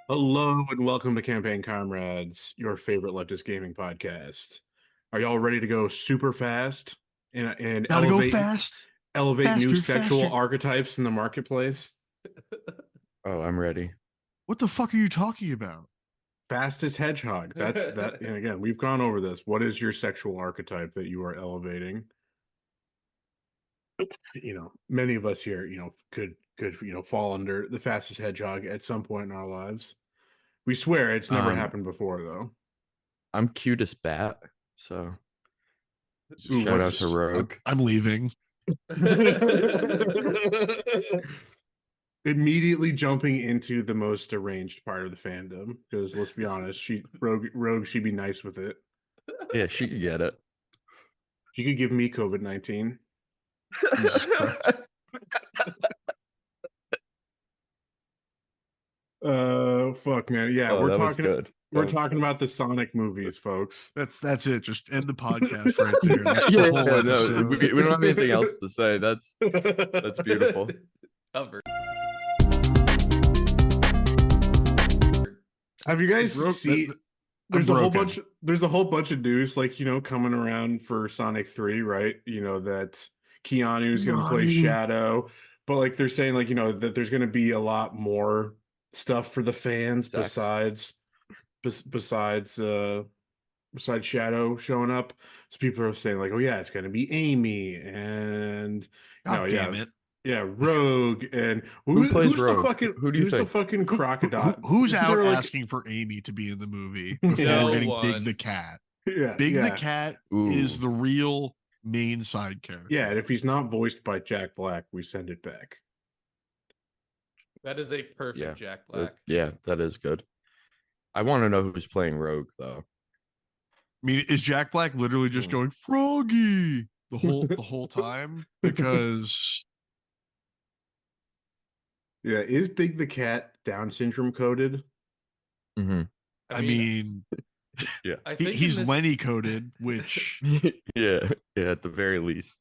Hello and welcome to Campaign Comrades, your favorite leftist gaming podcast. Are y'all ready to go super fast and Gotta go fast. elevate new Faster, sexual faster. archetypes in the marketplace? Oh, I'm ready. What the fuck are you talking about? Fastest hedgehog. That's that. And again, we've gone over this. What is your sexual archetype that you are elevating? Many of us here, could fall under the fastest hedgehog at some point in our lives. We swear it's never happened before, though. I'm cutest bat, so Ooh, shout out to Rogue. I'm leaving. Immediately jumping into the most deranged part of the fandom, because let's be honest, Rogue, she'd be nice with it. Yeah, she could get it. She could give me COVID-19. Jesus Christ. Fuck, man. Yeah, we're talking about the Sonic movies, folks. That's it. Just end the podcast right there. That's the whole episode. We don't have anything else to say. That's beautiful. Cover. Have you guys seen? There's a whole bunch of news, coming around for Sonic 3, right? That Keanu's gonna play Shadow, but they're saying that there's gonna be a lot more stuff for the fans besides Shadow showing up. So people are saying oh yeah, it's gonna be Amy and damn it. Yeah, Rogue and who plays Rogue? Who do you think? The fucking crocodile? Who's out asking for Amy to be in the movie before we're getting Big the Cat? Yeah, the Cat is the real main side character. Yeah, and if he's not voiced by Jack Black, we send it back. That is a perfect Jack Black. That is good. I want to know who's playing Rogue, though. I mean, is Jack Black literally just going Froggy the whole time? Because yeah, is Big the Cat Down syndrome coded? Mm-hmm. I mean, yeah, he's Lenny coded, which yeah, at the very least.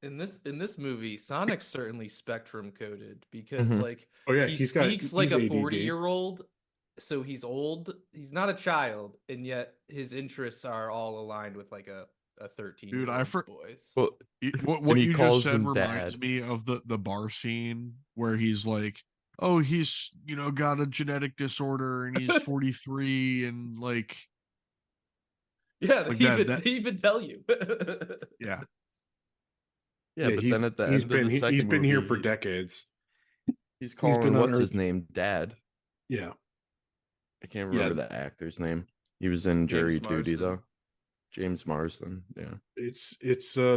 In this movie, Sonic's certainly spectrum coded because he speaks like a 40-year-old, so he's old. He's not a child, and yet his interests are all aligned with a 13-year-old boys. Well, what you just said reminds me of the bar scene where he's like, oh, he's got a genetic disorder and he's 43 and they even tell you. Yeah. Yeah, but then at the end of the second he's been movie, here for decades. He's calling what's his name Dad. Yeah, I can't remember the actor's name. He was in Jury Duty though. James Marsden. Yeah, it's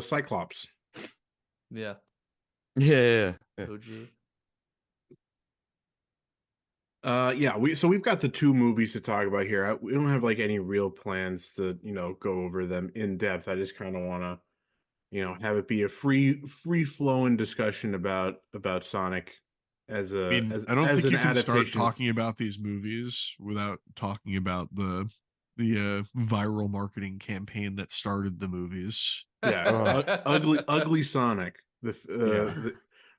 Cyclops. Yeah. OG. We've got the two movies to talk about here. We don't have any real plans to go over them in depth. I just kind of want to have it be a free flowing discussion about Sonic as a. I don't think you can start talking about these movies without talking about the viral marketing campaign that started the movies. Yeah, ugly Sonic.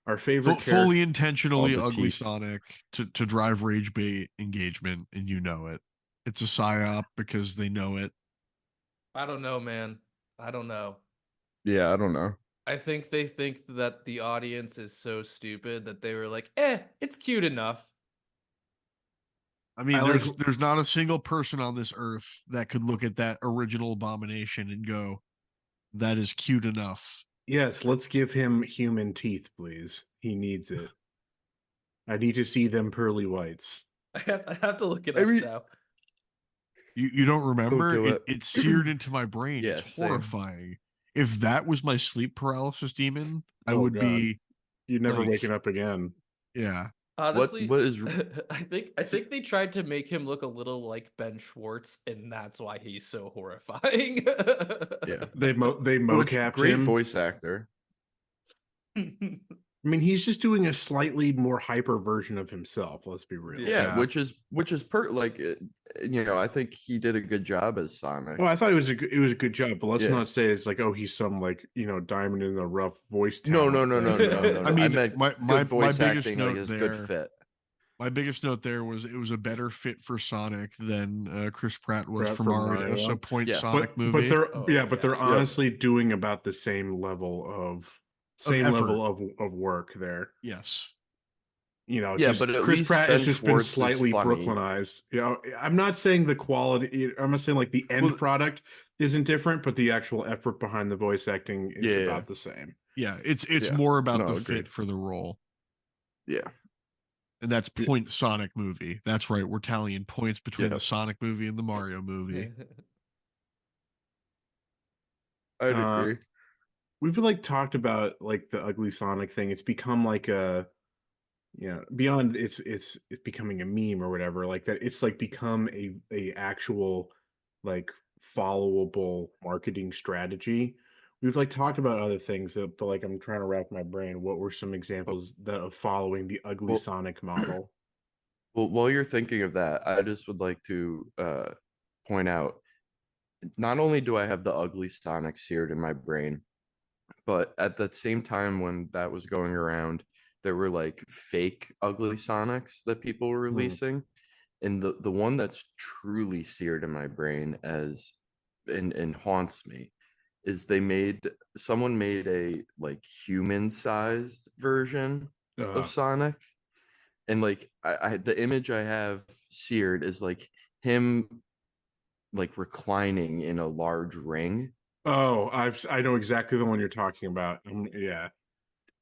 Our favorite fully intentionally ugly Sonic to drive rage bait engagement, and it. It's a psyop because they know it. I don't know, man. I don't know. Yeah, I don't know. I think they think that the audience is so stupid that they were like, it's cute enough. I mean, there's not a single person on this earth that could look at that original Abomination and go, that is cute enough. Yes, let's give him human teeth, please. He needs it. I need to see them pearly whites. I have to look it up now. You don't remember? It's seared into my brain. Yeah, it's horrifying. If that was my sleep paralysis demon, I would be. You'd never waking up again. Yeah. Honestly, what is? I think they tried to make him look a little like Ben Schwartz, and that's why he's so horrifying. Yeah, they mocapped great him. Voice actor. I mean, he's just doing a slightly more hyper version of himself. Let's be real. Yeah. which is I think he did a good job as Sonic. Well, I thought it was a good job, but let's not say it's he's some diamond in the rough voice talent. No. I mean, I meant my voice biggest acting note is there, good fit. My biggest note there was it was a better fit for Sonic than Chris Pratt was for Mario. So point Sonic movie. But they're honestly doing about the same level of work there. Yes. You know, just but Chris Pratt has just been slightly Brooklynized. You know, I'm not saying the quality. I'm not saying like the end product isn't different, but the actual effort behind the voice acting is about the same. Yeah, it's more about the fit for the role. Yeah. And that's point Sonic movie. That's right. We're tallying points between the Sonic movie and the Mario movie. I'd agree. We've like talked about like the ugly Sonic thing. It's become like a beyond it's becoming a meme or whatever, like that. It's like become a actual like followable marketing strategy. We've like talked about other things, but like I'm trying to rack my brain. What were some examples of following the ugly Sonic model? Well, while you're thinking of that, I just would like to point out, not only do I have the ugly Sonic seared in my brain, but at the same time when that was going around, there were like fake ugly Sonics that people were releasing. And the one that's truly seared in my brain and haunts me is someone made a like human-sized version of Sonic. And like I the image I have seared is like him like reclining in a large ring. Oh, I know exactly the one you're talking about. Yeah.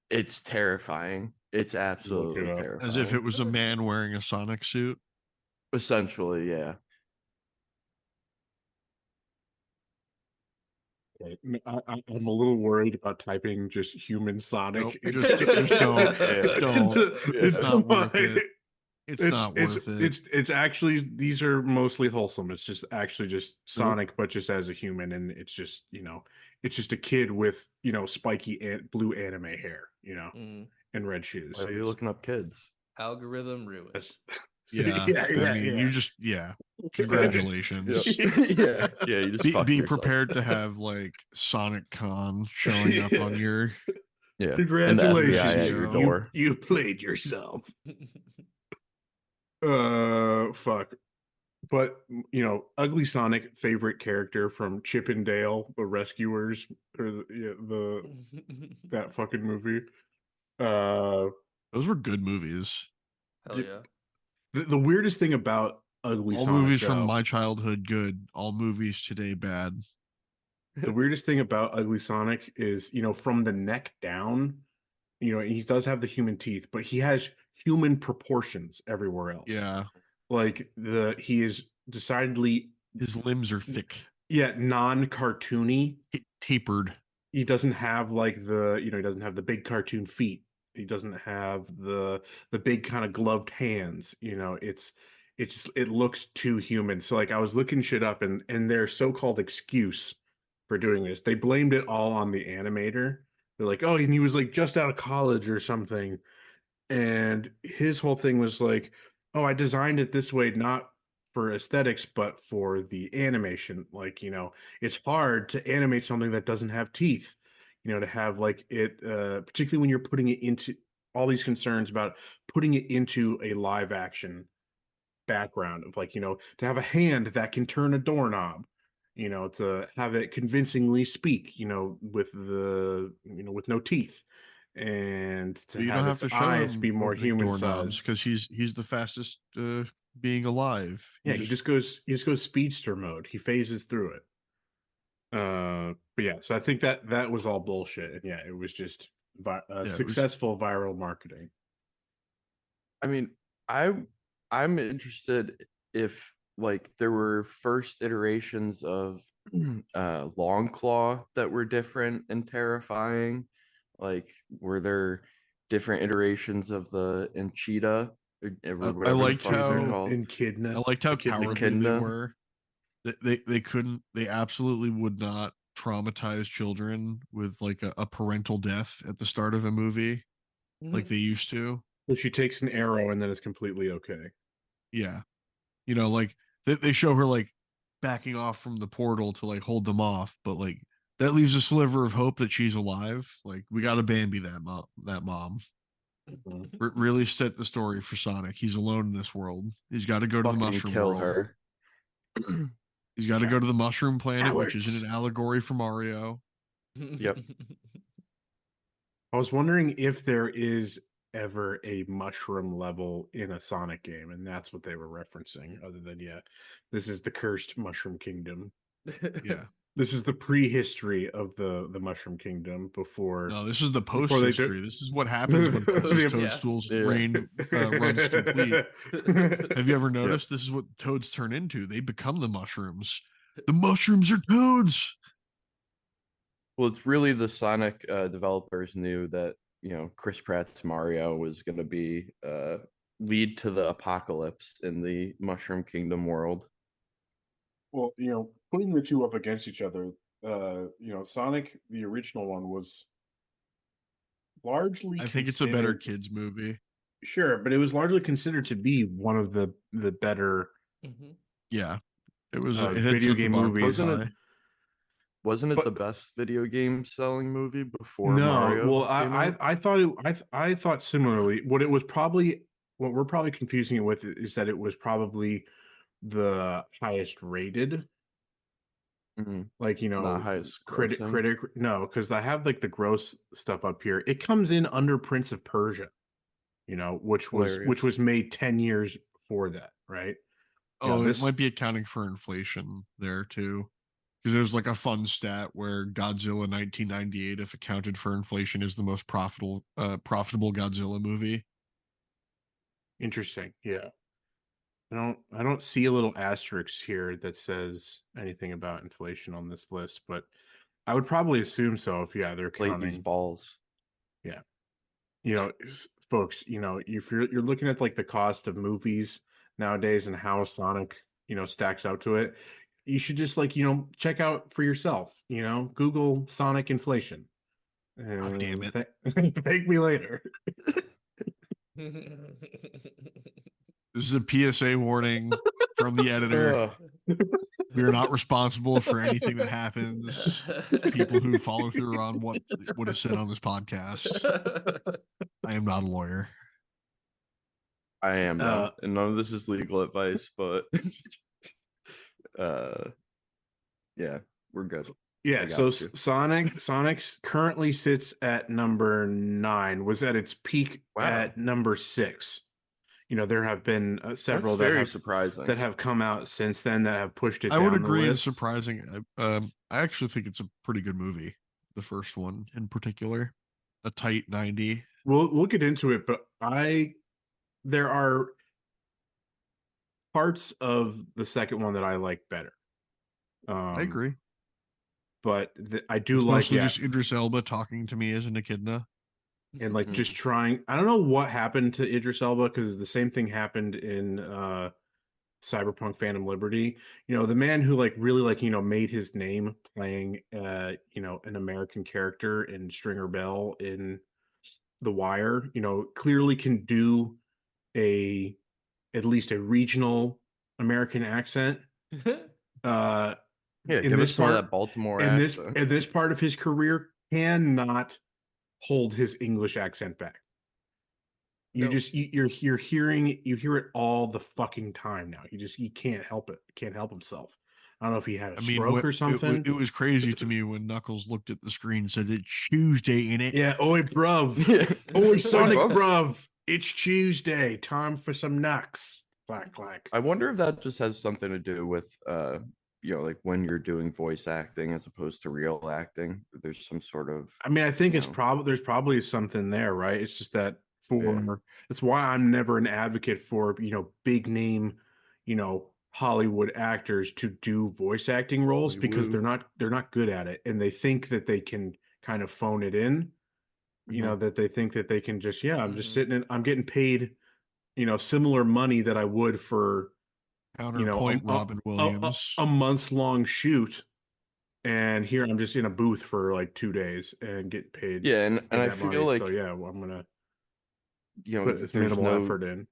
It's terrifying. It's absolutely terrifying. As if it was a man wearing a Sonic suit. Essentially, yeah. I'm a little worried about typing just human Sonic. Nope, just don't. It's not worth it. It's not worth it. It's actually, these are mostly wholesome. It's just actually just Sonic, but just as a human, and it's just it's just a kid with spiky blue anime hair, and red shoes. Why are you looking up kids? Algorithm ruined. Yeah, you just congratulations. Yeah, you just be prepared to have like Sonic Con showing up on your congratulations at your door. You played yourself. Fuck. But ugly Sonic favorite character from Chip and Dale, the Rescuers, or that fucking movie. Those were good movies. Hell yeah. The weirdest thing about ugly all Sonic, movies from my childhood good, all movies today bad. The weirdest thing about ugly Sonic is from the neck down, he does have the human teeth, but he has human proportions everywhere else. Yeah, like he is decidedly, his limbs are thick. Yeah, non-cartoony, tapered. He doesn't have like he doesn't have the big cartoon feet. He doesn't have the big kind of gloved hands. It looks too human. So like I was looking shit up, and their so-called excuse for doing this, they blamed it all on the animator. They're like, oh, and he was like just out of college or something. And his whole thing was like, oh, I designed it this way, not for aesthetics, but for the animation. Like, it's hard to animate something that doesn't have teeth, to have like it, particularly when you're putting it into all these concerns about putting it into a live action background of like, to have a hand that can turn a doorknob, to have it convincingly speak, with with no teeth. And to you have don't its have to show eyes him be more human sized, because he's the fastest being alive. He just goes speedster mode. He phases through it. But yeah, so I think that was all bullshit. And yeah, it was just successful viral marketing. I mean, I'm interested if like there were first iterations of Longclaw that were different and terrifying. Like, were there different iterations of the Enchita? I liked how Echidna. I liked how cowardly they were. They absolutely would not traumatize children with like a parental death at the start of a movie like they used to. So she takes an arrow and then it's completely okay. Yeah. Like they show her like backing off from the portal to like hold them off, but like that leaves a sliver of hope that she's alive. Like we got to Bambi that mom. Really set the story for Sonic. He's alone in this world. He's got to go to the mushroom kill world. her. He's got to go to the mushroom planet, which isn't an allegory for Mario. Yep. I was wondering if there is ever a mushroom level in a Sonic game, and that's what they were referencing. Other than, this is the cursed Mushroom Kingdom. Yeah. This is the prehistory of the Mushroom Kingdom before. No, this is the post-history. This is what happens when Princess Toadstool's reign runs complete. Have you ever noticed this is what toads turn into? They become the mushrooms. The mushrooms are toads. Well, it's really the Sonic developers knew that, Chris Pratt's Mario was going to be lead to the apocalypse in the Mushroom Kingdom world. Well, putting the two up against each other, Sonic, the original one, was largely I think it's a better kids movie. Sure, but it was largely considered to be one of the better Yeah. It was video game movies. Wasn't it the best video game selling movie before Mario? Well, I thought similarly. What we're probably confusing it with is that it was probably the highest rated. Like, not highest critic. No, because I have like the gross stuff up here. It comes in under Prince of Persia, which was made 10 years before that, right? Oh, it might be accounting for inflation there too. Because there's like a fun stat where Godzilla 1998, if accounted for inflation, is the most profitable Godzilla movie. Interesting. Yeah. I don't see a little asterisk here that says anything about inflation on this list, but I would probably assume so if they're counting these balls. Yeah. Folks, if you're looking at like the cost of movies nowadays and how Sonic, stacks out to it, you should just check out for yourself, Google Sonic inflation. Oh, damn it. Thank me later. This is a PSA warning from the editor. We are not responsible for anything that happens. People who follow through on what is said on this podcast. I am not a lawyer. I am not, and none of this is legal advice, but yeah, we're good. Yeah, so Sonic's currently sits at number 9, was at its peak at number 6. There have been several surprising that have come out since then that have pushed it. I would agree. It's surprising. I actually think it's a pretty good movie. The first one in particular, a tight 90. We'll get into it, but there are parts of the second one that I like better. I agree, but I do mostly just Idris Elba talking to me as an echidna. And like just trying. I don't know what happened to Idris Elba, because the same thing happened in Cyberpunk Phantom Liberty. The man who really made his name playing an American character in Stringer Bell in The Wire, clearly can do at least a regional American accent. Give us some of that Baltimore accent. In this part of his career cannot hold his English accent back. You hear it all the fucking time now. He can't help it. Can't help himself. I don't know if he had a stroke or something. It was crazy to me when Knuckles looked at the screen and said, "It's Tuesday, innit?" Yeah, oi bruv. Oi Sonic bruv. It's Tuesday. Time for some knocks. Clack clack. I wonder if that just has something to do with like when you're doing voice acting as opposed to real acting. There's some sort of I think there's probably something there, right? It's just that that's why I'm never an advocate for big name Hollywood actors to do voice acting roles, because they're not good at it, and they think that they can kind of phone it in. That they think that they can just I'm just sitting in, I'm getting paid similar money that I would for counterpoint Robin Williams, a month's long shoot, and here I'm just in a booth for like 2 days and get paid. Yeah, and I feel like I'm gonna put this minimal effort in.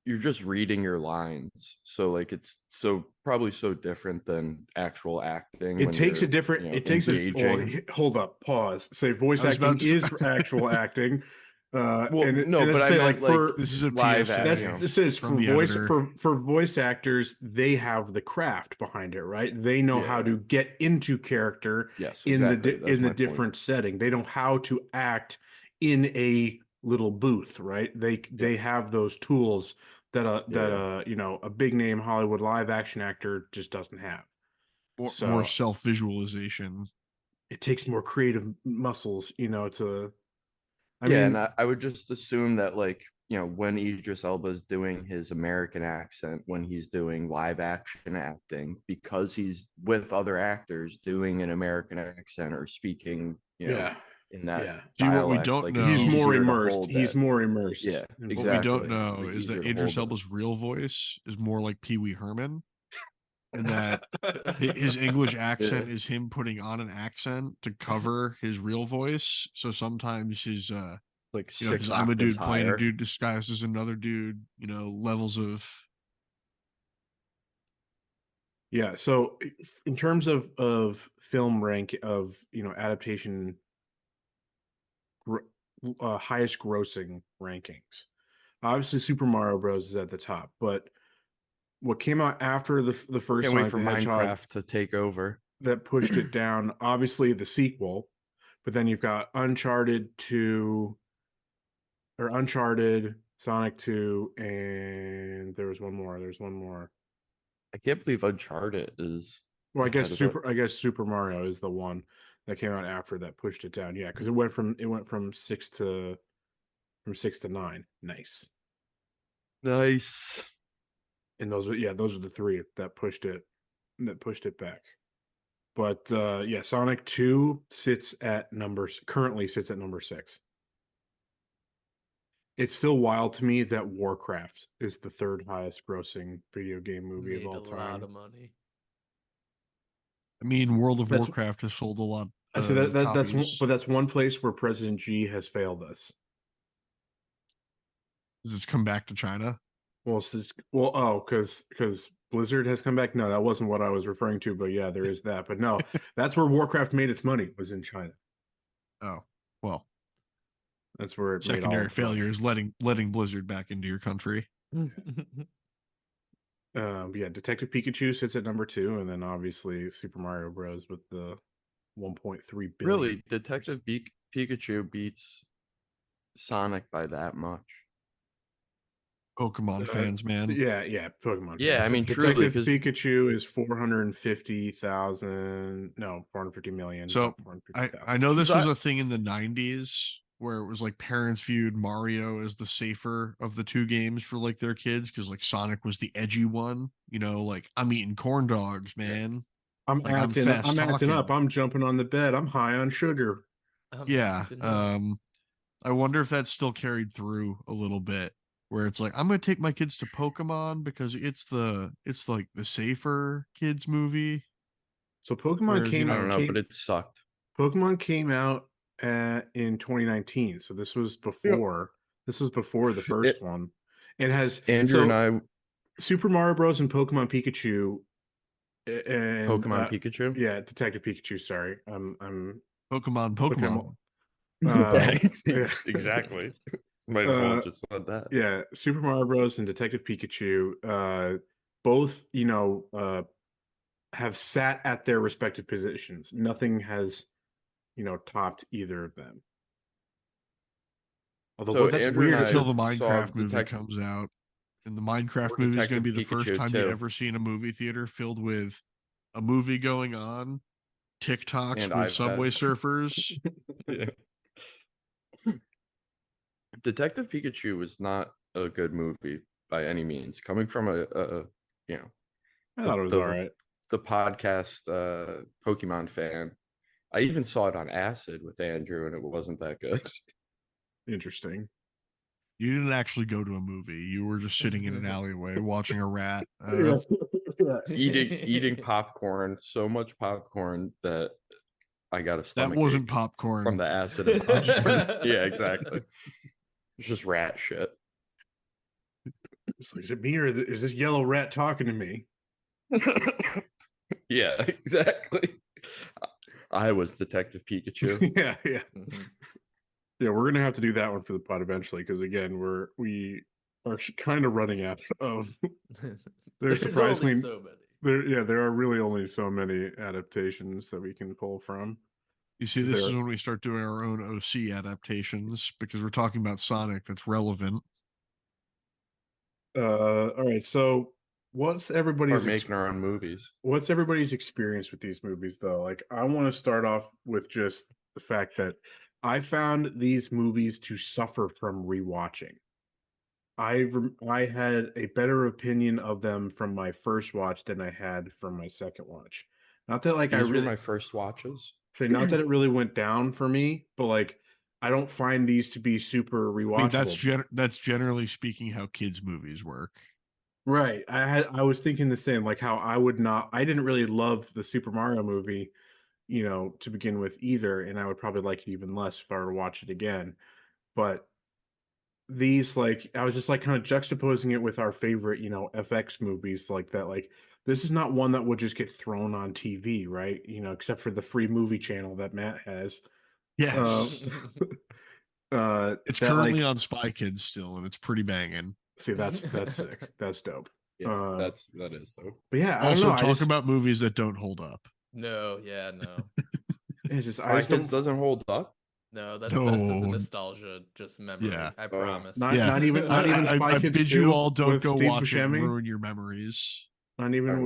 You're just reading your lines, so it's probably so different than actual acting. It takes a different. Hold up, pause. Say voice acting is actual acting. but I meant like this is a live PSA. This is from the voice editor. for voice actors. They have the craft behind it, right? They know how to get into character. Yes, in exactly. the different setting. They know how to act in a little booth, right? They have those tools that a big name Hollywood live action actor just doesn't have. More self visualization. It takes more creative muscles, to. I mean, and I would just assume that, like, when Idris Elba is doing his American accent, when he's doing live action acting, because he's with other actors doing an American accent or speaking, in that dialect. See, what we don't know, he's more immersed. He's more immersed. Yeah, exactly. What we don't know is that Idris Elba's real voice is more like Pee Wee Herman, and that his English accent is him putting on an accent to cover his real voice. So sometimes his like because I'm a dude playing a dude disguised as another dude, levels of. Yeah, so in terms of film rank of adaptation, highest grossing rankings, obviously Super Mario Bros is at the top, but what came out after the first Can't wait for Hedgehog Minecraft to take over that pushed it down, obviously the sequel, but then you've got Uncharted, Sonic 2, and there's one more. I can't believe Uncharted is. Well, I guess Super Mario is the one that came out after that pushed it down. Yeah, because it went from 6 to 9. Nice. And those are the three that pushed it back. But Sonic 2 currently sits at number 6. It's still wild to me that Warcraft is the third highest grossing video game movie of all time. A lot of money. I mean, World of Warcraft has sold a lot. I say that's one place where President G has failed us. Does it come back to China? Because Blizzard has come back. No, that wasn't what I was referring to. But yeah, there is that. But no, that's where Warcraft made its money, was in China. Oh, well. That's where secondary failure is letting Blizzard back into your country. Detective Pikachu sits at number 2, and then obviously Super Mario Bros. With the 1.3 billion. Really, Detective Pikachu beats Sonic by that much. Pokemon fans, man. Yeah, Pokemon. Yeah, fans. I mean, truly, Pikachu is 450 million. So I know this was a thing in the 90s where it was like parents viewed Mario as the safer of the two games for like their kids because like Sonic was the edgy one. Like I'm eating corn dogs, man. I'm acting up. I'm jumping on the bed. I'm high on sugar. I wonder if that's still carried through a little bit. Where it's like I'm gonna take my kids to Pokemon because it's like the safer kids movie. So Pokemon came out. I don't know, but it sucked. Pokemon came out in 2019, so this was before. This was before the first one. It has Andrew and I. Super Mario Bros. And Pokemon Pikachu. And Pokemon Pikachu. Yeah, Detective Pikachu. Sorry, I'm Pokemon. Exactly. Might as well just said that. Yeah, Super Mario Bros. And Detective Pikachu, both have sat at their respective positions. Nothing has, topped either of them. Although that's weird until the Minecraft movie comes out, and the Minecraft movie is going to be the first time you ever see in a movie theater filled with a movie going on, TikToks and with Subway Surfers. Yeah. Detective Pikachu was not a good movie by any means. Coming from I thought it was all right. The podcast Pokemon fan. I even saw it on acid with Andrew, and it wasn't that good. Interesting. You didn't actually go to a movie. You were just sitting in an alleyway watching a rat. Eating popcorn, so much popcorn that I got a stomach. That wasn't popcorn from the acid. Yeah, exactly. It's just rat shit. Is it me or is this yellow rat talking to me? Yeah, exactly. I was Detective Pikachu. Yeah. Yeah, we're gonna have to do that one for the pod eventually because again, we are kind of running out of. There's surprisingly only so many. There are really only so many adaptations that we can pull from. You see, this is when we start doing our own OC adaptations because we're talking about Sonic that's relevant. All right, so what's everybody's making our own movies? What's everybody's experience with these movies though? Like, I want to start off with just the fact that I found these movies to suffer from rewatching. I had a better opinion of them from my first watch than I had from my second watch. Not that like These were my first watches. So not that it really went down for me, but like I don't find these to be super rewatchable. I mean, that's generally speaking how kids movies work. Right. I was thinking the same, like how I didn't really love the Super Mario movie, to begin with either, and I would probably like it even less if I were to watch it again. But these, like, I was just like kind of juxtaposing it with our favorite, FX movies like that. Like, this is not one that would just get thrown on TV, right? Except for the free movie channel that Matt has. Yes. It's currently on Spy Kids still, and it's pretty banging. See, that's sick. That's dope. Yeah, that is dope. But yeah, also talk about movies that don't hold up. No. It's just, Spy Kids doesn't hold up. No, that's just a nostalgia, just memory. Yeah. I promise. Not even Spy Kids. I bid you all don't go watch it and ruin your memories. Not even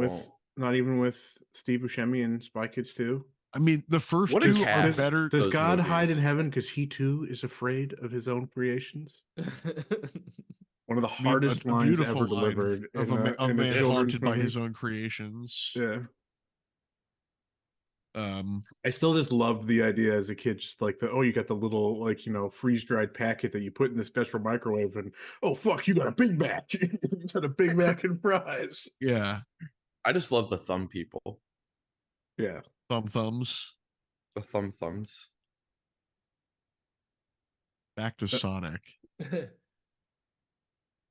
with Steve Buscemi and Spy Kids 2. I mean, the first two are better. Does God hide in heaven because he too is afraid of his own creations? One of the hardest lines ever delivered of a man haunted by his own creations. Yeah. I still just loved the idea as a kid, just like you got the little, like, freeze dried packet that you put in the special microwave, and oh fuck, you got a Big Mac. You got a Big Mac and fries. Yeah. I just love the thumb people. Yeah. Thumbs. The thumbs. Back to Sonic.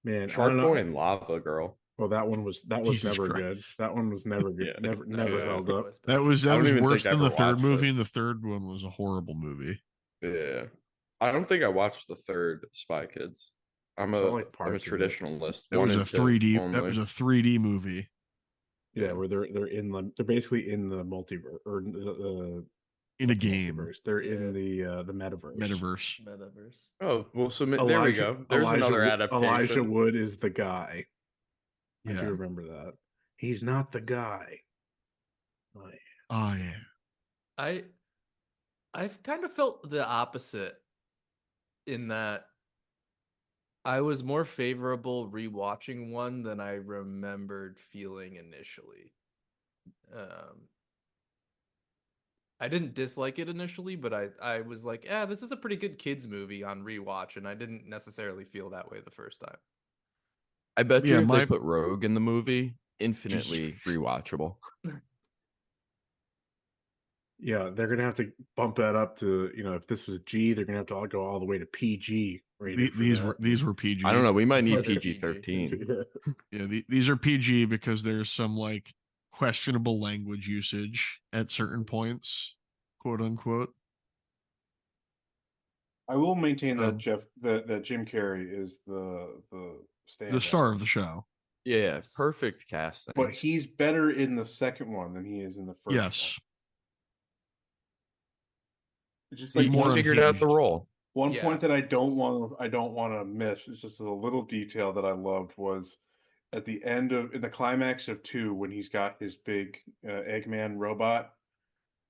Man, Shark Boy and Lava Girl. Well, that one was never good. That one was never good. Yeah, never held up. That was worse than the third movie, and the third one was a horrible movie. Yeah. I don't think I watched the third Spy Kids. I'm a traditionalist. That was a 3D. That was a 3D movie. Yeah, where they're basically in the multiverse or in a game. Multiverse. They're in the metaverse. Oh, well, so there we go. There's another adaptation. Elijah Wood is the guy. Yeah. I do remember that. He's not the guy. Oh yeah. I've kind of felt the opposite in that I was more favorable rewatching one than I remembered feeling initially. I didn't dislike it initially, but I was like, this is a pretty good kids movie on rewatch, and I didn't necessarily feel that way the first time. I bet you if they put Rogue in the movie, infinitely rewatchable. Yeah, they're gonna have to bump that up to, if this was G, they're gonna have to go all the way to PG. These were PG. I don't know. We might need PG-13. Yeah, these are PG because there's some like questionable language usage at certain points, quote unquote. I will maintain that that Jim Carrey is the star of the show. Yeah, perfect casting. But he's better in the second one than he is in the first. Yes. One. Just like he figured out the role. One point that I don't want to miss is just a little detail that I loved was at the end in the climax of 2 when he's got his big Eggman robot.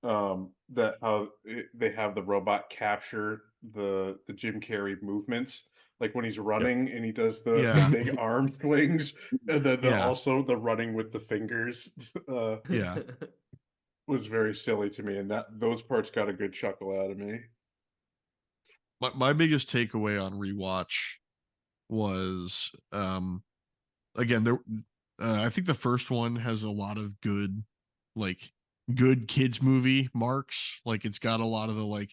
That how they have the robot capture the Jim Carrey movements, like when he's running and he does the big arm swings, and then also the running with the fingers. Was very silly to me, and those parts got a good chuckle out of me. My biggest takeaway on rewatch was again I think the first one has a lot of good kids movie marks. Like it's got a lot of the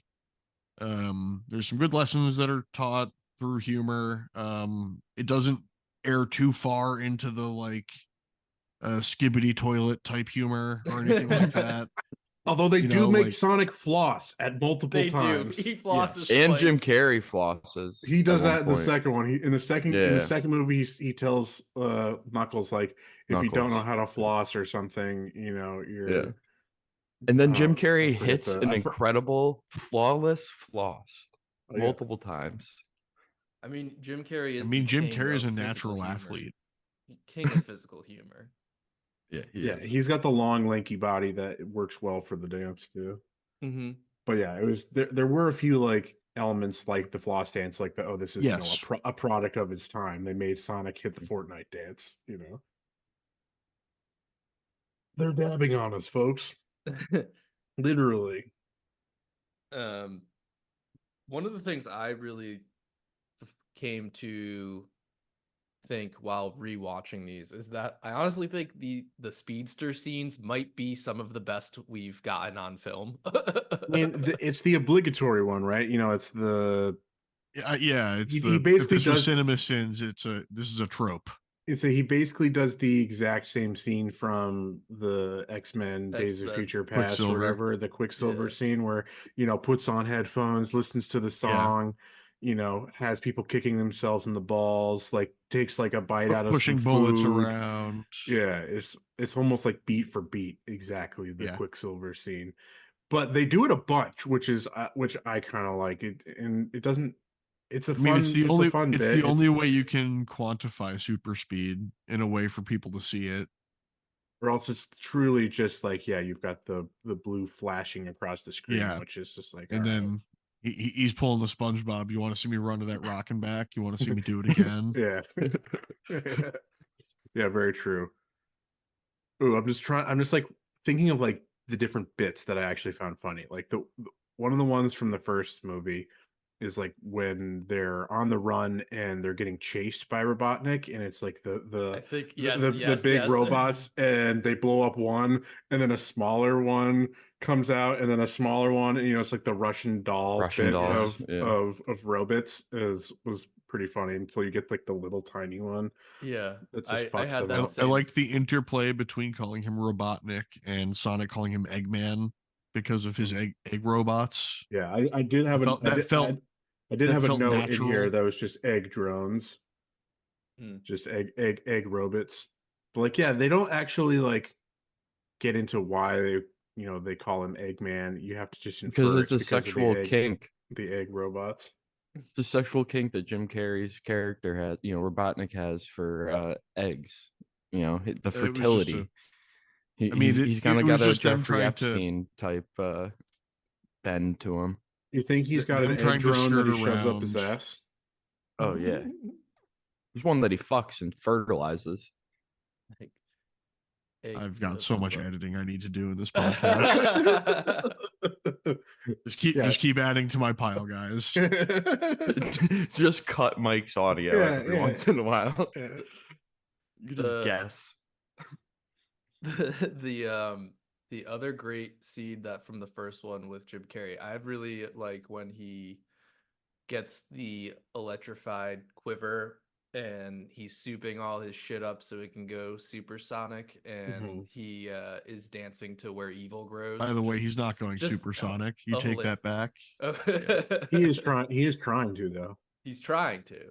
there's some good lessons that are taught through humor. It doesn't err too far into the skibbity toilet type humor or anything like that. Although they do make Sonic floss at multiple times. He flosses and twice. Jim Carrey flosses. He does that in the second one. In the second movie, he tells Knuckles like, if you don't know how to floss or something, you're. And then Jim Carrey hits an incredible, flawless floss multiple times. I mean, Jim Carrey is. Jim Carrey is a natural athlete. King of physical humor. Yeah, he's got the long, lanky body that works well for the dance too. Mm-hmm. But yeah, it was there were a few like elements like the floss dance, like this is a product of its time. They made Sonic hit the Fortnite dance. They're dabbing on us, folks. Literally. One of the things I really came to think while rewatching these is that I honestly think the speedster scenes might be some of the best we've gotten on film. I mean, it's the obligatory one, right? It's the it's he basically if this was Cinema Sins. This is a trope. So he basically does the exact same scene from the X-Men Days of Future Past or whatever, the Quicksilver scene where, puts on headphones, listens to the song, has people kicking themselves in the balls, like takes like a bite out of pushing bullets around. Yeah, it's almost like beat for beat exactly the Quicksilver scene. But they do it a bunch, which I kind of like it, and it doesn't. It's the only way you can quantify super speed in a way for people to see it. Or else it's truly just like, you've got the blue flashing across the screen, which is just like, and then he's pulling the SpongeBob. You want to see me run to that rock and back? You want to see me do it again? Yeah, very true. Ooh, I'm just like thinking of like the different bits that I actually found funny. Like one of the ones from the first movie is like when they're on the run and they're getting chased by Robotnik, and it's like the big robots, and they blow up one, and then a smaller one comes out, and then a smaller one, and it's like the Russian dolls of robots was pretty funny until you get like the little tiny one. Yeah, I liked the interplay between calling him Robotnik and Sonic calling him Eggman because of his egg robots. Yeah, I did have I did have a note in here that was just egg drones, just egg robots. But like, they don't actually like get into why they call him Eggman. You have to just infer because it's a sexual kink. The egg robots. It's a sexual kink that Jim Carrey's character has. Robotnik has for eggs. The fertility. He's kind of got a Jeffrey Epstein type bend to him. You think he's got an egg drone that he shoves up his ass? Oh yeah, there's one that he fucks and fertilizes. I've got so much editing I need to do in this podcast. Just keep adding to my pile, guys. Just cut Mike's audio every once in a while. You just guess. The other great scene that from the first one with Jim Carrey, I really like when he gets the electrified quiver and he's souping all his shit up so it can go supersonic, and he is dancing to Where Evil Grows. By the way, he's not going supersonic. You take that back. He is trying to though. He's trying to.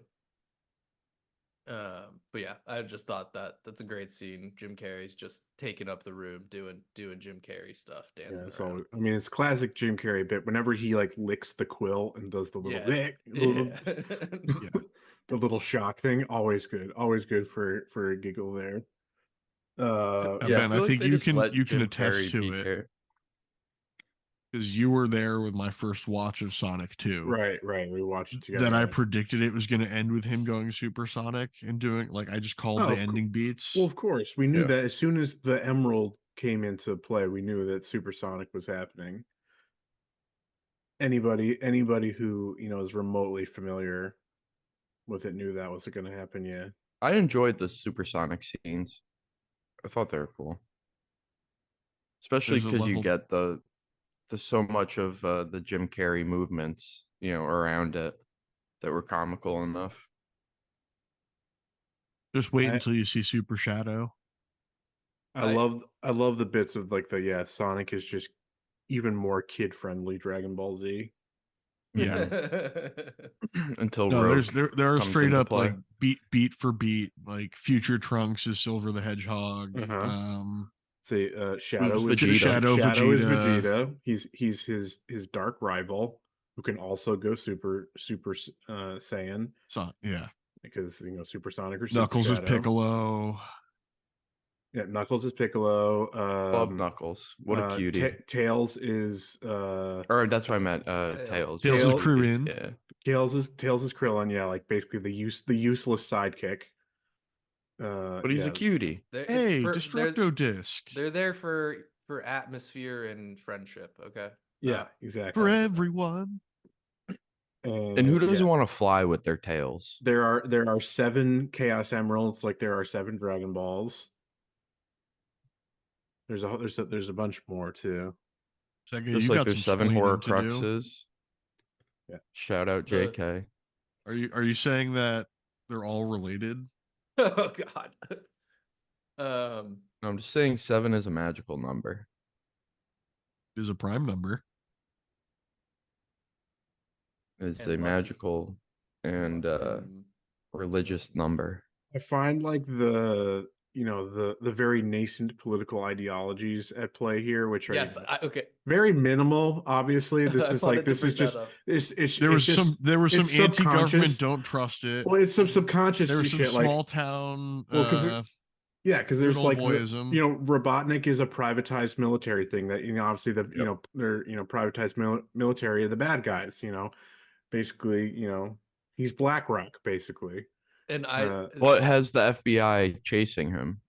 But yeah, I just thought that's a great scene. Jim Carrey's just taking up the room, doing Jim Carrey stuff, dancing around. I mean, it's classic Jim Carrey bit. Whenever he like licks the quill and does the little, the little shock thing, always good for a giggle there. Ben, I think you can attest to it. Because you were there with my first watch of Sonic 2. Right. We watched it together. That I predicted it was going to end with him going supersonic and doing, like, I just called the ending beats. Well, of course. We knew that as soon as the Emerald came into play, we knew that supersonic was happening. Anybody who, is remotely familiar with it knew that was going to happen, yeah. I enjoyed the supersonic scenes. I thought they were cool. Especially because you get the so much of the Jim Carrey movements, around it that were comical enough. Just wait until you see Super Shadow. I love the bits of like Sonic is just even more kid-friendly Dragon Ball Z. Yeah. Until no, there are comes straight into up play. like beat for beat, like future Trunks is Silver the Hedgehog. Say Shadow is Vegeta. Shadow Vegeta. is Vegeta. He's his dark rival who can also go super Saiyan. Yeah. Because Supersonic or Knuckles Super is Piccolo. Yeah, Knuckles is Piccolo. Love Knuckles. What a cutie. Tails is or that's what I meant. Tails. Tails is Krillin. Yeah. Tails is Krillin. Yeah, like basically the useless sidekick. But he's a cutie. Hey, Destructo Disc. They're there for atmosphere and friendship. Okay. Yeah, exactly. For everyone. And who doesn't want to fly with their tails? There are 7 Chaos Emeralds, like there are 7 Dragon Balls. There's a bunch more too. Just like there's 7 Horcruxes. Yeah. Shout out JK. Are you saying that they're all related? Oh God. No, I'm just saying 7 is a magical number. It is a prime number. It's a magical and religious number. I find like the very nascent political ideologies at play here, which are very minimal. Obviously, this is like this is just there was some anti-government, don't trust it. Well, it's some subconscious. There was some shit, small town. Well, because there's like Robotnik is a privatized military thing that obviously they're privatized military are the bad guys. Basically he's BlackRock basically. And what has the FBI chasing him?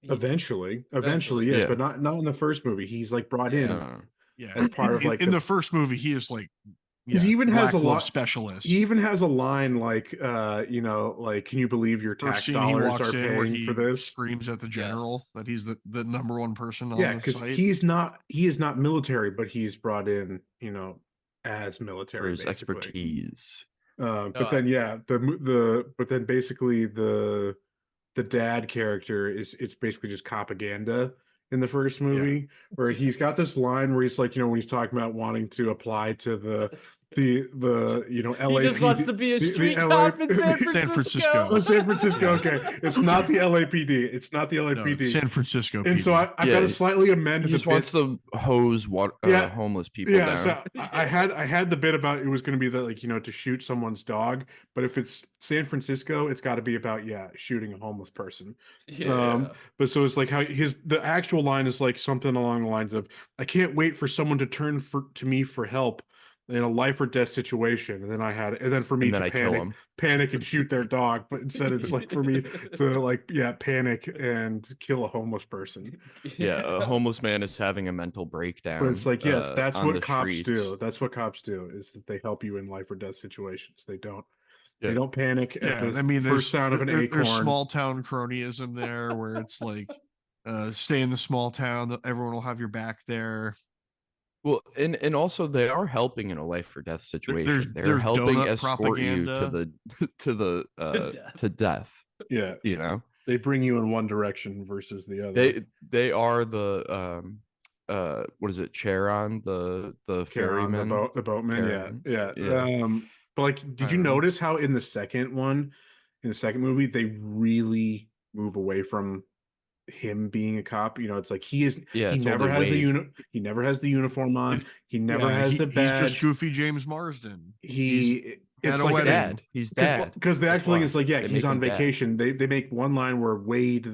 Eventually, yes, but not in the first movie. He's like brought in as part of like in the first movie. He is like he even has a lot specialist. He even has a line like like, can you believe your tax dollars are paying for this? Screams at the general that he's the number one person on the because he is not military, but he's brought in as military for his expertise. But then basically the dad character it's basically just propaganda in the first movie, where he's got this line where he's like, when he's talking about wanting to apply to the LA. He just wants to be a street cop in San Francisco. San Francisco. Okay, it's not the LAPD. It's not the LAPD. No, San Francisco. And so I've got to slightly amend. He just wants to hose homeless people down. So I had the bit about it was going to be that to shoot someone's dog, but if it's San Francisco, it's got to be about shooting a homeless person. But so it's like how the actual line is like something along the lines of, I can't wait for someone to turn to me for help in a life or death situation, and then for me to panic and shoot their dog, but instead it's like for me to panic and kill a homeless person. A homeless man is having a mental breakdown. But it's like, yes, that's what cops do. That's what cops do, is that they help you in life or death situations. They don't panic at the first sound of an acorn. There's small town cronyism there, where it's like, stay in the small town, everyone will have your back there. Well, and also they are helping in a life or death situation. They're helping escort you to death. Yeah, they bring you in one direction versus the other. They are the what is it? Charon, the ferryman, the boatman. Yeah. But like, did you notice how in the second movie, they really move away from him being a cop? It's like he never has the uniform on. He never has the badge. He's just goofy James Marsden. He's dad. He's dad. Because the actual thing is like, he's on vacation. They make one line where Wade,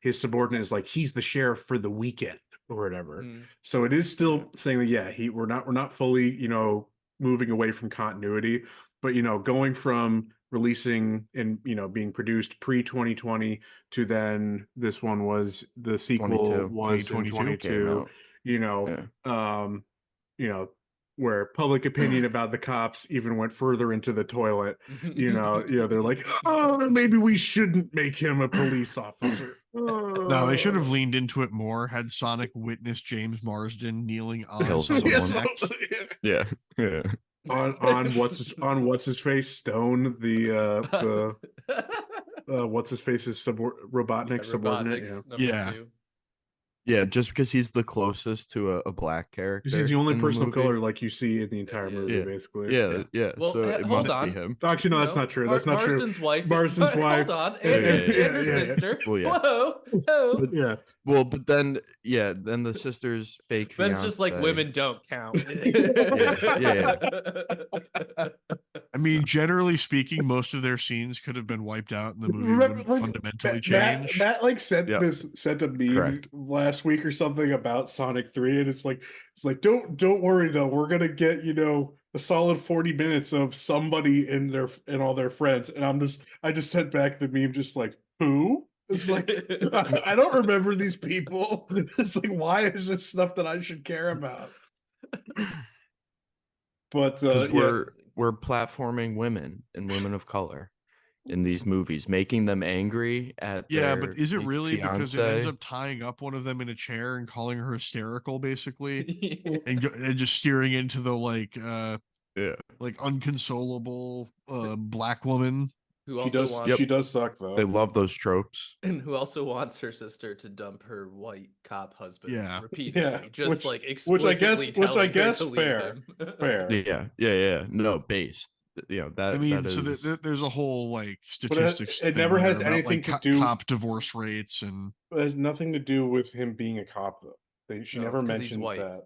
his subordinate, is like, he's the sheriff for the weekend or whatever. So it is still saying that we're not fully moving away from continuity, but going from releasing and being produced pre-2020 to then this one was the sequel 22. was in 22, where public opinion about the cops even went further into the toilet. They're like, oh, maybe we shouldn't make him a police officer. No, they should have leaned into it more. Had Sonic witness James Marsden kneeling on someone. Yeah. on what's his face, Stone, the what's his face's Robotnik subordinate. Yeah, just because he's the closest to a black character. He's the only in person of movie. color like you see in the entire movie, Yeah. basically. Yeah. Well, So it hold must on. be him. Actually, no, that's not true. That's not Marston's true. wife. Marston's wife. Hold on, Yeah, and her sister. Well, yeah. Whoa, whoa. Yeah. Well, but then then the sister's fake Ben's fiance. just like women don't count. Yeah. I mean, generally speaking, most of their scenes could have been wiped out, and the movie wouldn't fundamentally change. Matt like sent a meme Correct. last week or something about Sonic 3, and it's like don't worry though, we're gonna get a solid 40 minutes of somebody and all their friends, and I just sent back the meme just like, who? It's like I don't remember these people. It's like, why is this stuff that I should care about? But we're platforming women and women of color in these movies, making them angry at but is it like, really fiance? because it ends up tying up one of them in a chair and calling her hysterical, basically, and just steering into the like unconsolable black woman. She does suck though. They love those tropes. And who also wants her sister to dump her white cop husband repeatedly. Yeah. Just which I guess fair. Fair. Yeah. No, based. That. I mean, that is... so there's a whole like statistics. It never has anything to do cop divorce rates, and it has nothing to do with him being a cop though. She never mentions that.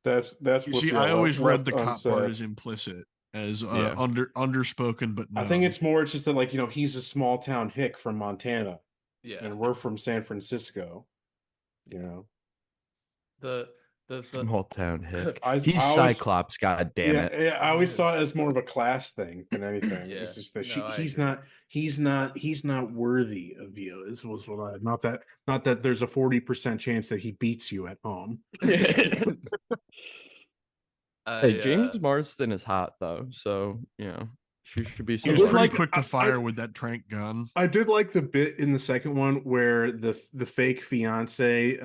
That's you see. I always read the cop part as implicit, as underspoken, but no. I think it's just that he's a small town hick from Montana, and we're from San Francisco. The small town hick. He's Cyclops. God damn it! Yeah, I always saw it as more of a class thing than anything. It's just that he's not worthy of you. This was what not that there's a 40% chance that he beats you at home. Hey, James Marsden is hot though, so she should be. He was pretty quick to fire with that trank gun. I did like the bit in the second one where the fake fiance,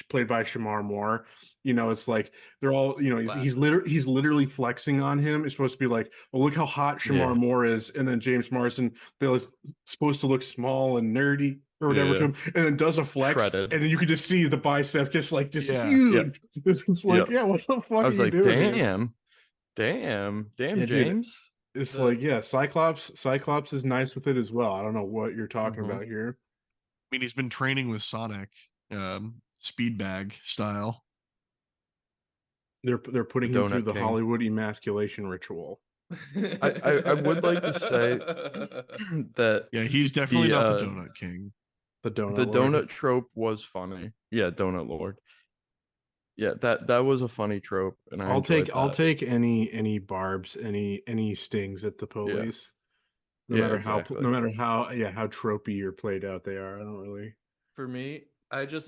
played by Shamar Moore, it's like they're all, he's literally flexing on him. It's supposed to be like, oh, look how hot Shamar Moore is, and then James Marsden, they're supposed to look small and nerdy or whatever to him, and then does a flex, and then you could just see the bicep just huge. It's like, what the fuck? I was like, damn, James. It's Cyclops is nice with it as well. I don't know what you're talking about here. I mean, he's been training with Sonic, speed bag style. They're putting him through the Hollywood emasculation ritual. I would like to say that he's definitely not the Donut King. The donut trope was funny. Yeah, Donut Lord. Yeah, that was a funny trope, and I'll take any barbs, any stings at the police, no matter how tropey or played out they are. I don't really. For me,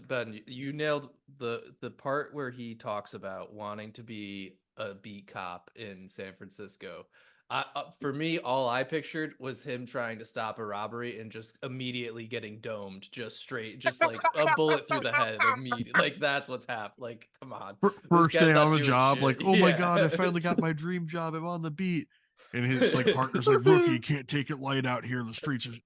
Ben, you nailed the part where he talks about wanting to be a beat cop in San Francisco. For me, all I pictured was him trying to stop a robbery and just immediately getting domed, just like a bullet through the head. Immediately, like that's what's happened. Like, come on, first day on the job, shit. Like, oh my god, I finally got my dream job. I'm on the beat, and his partner's like, rookie, you can't take it light out here in the streets of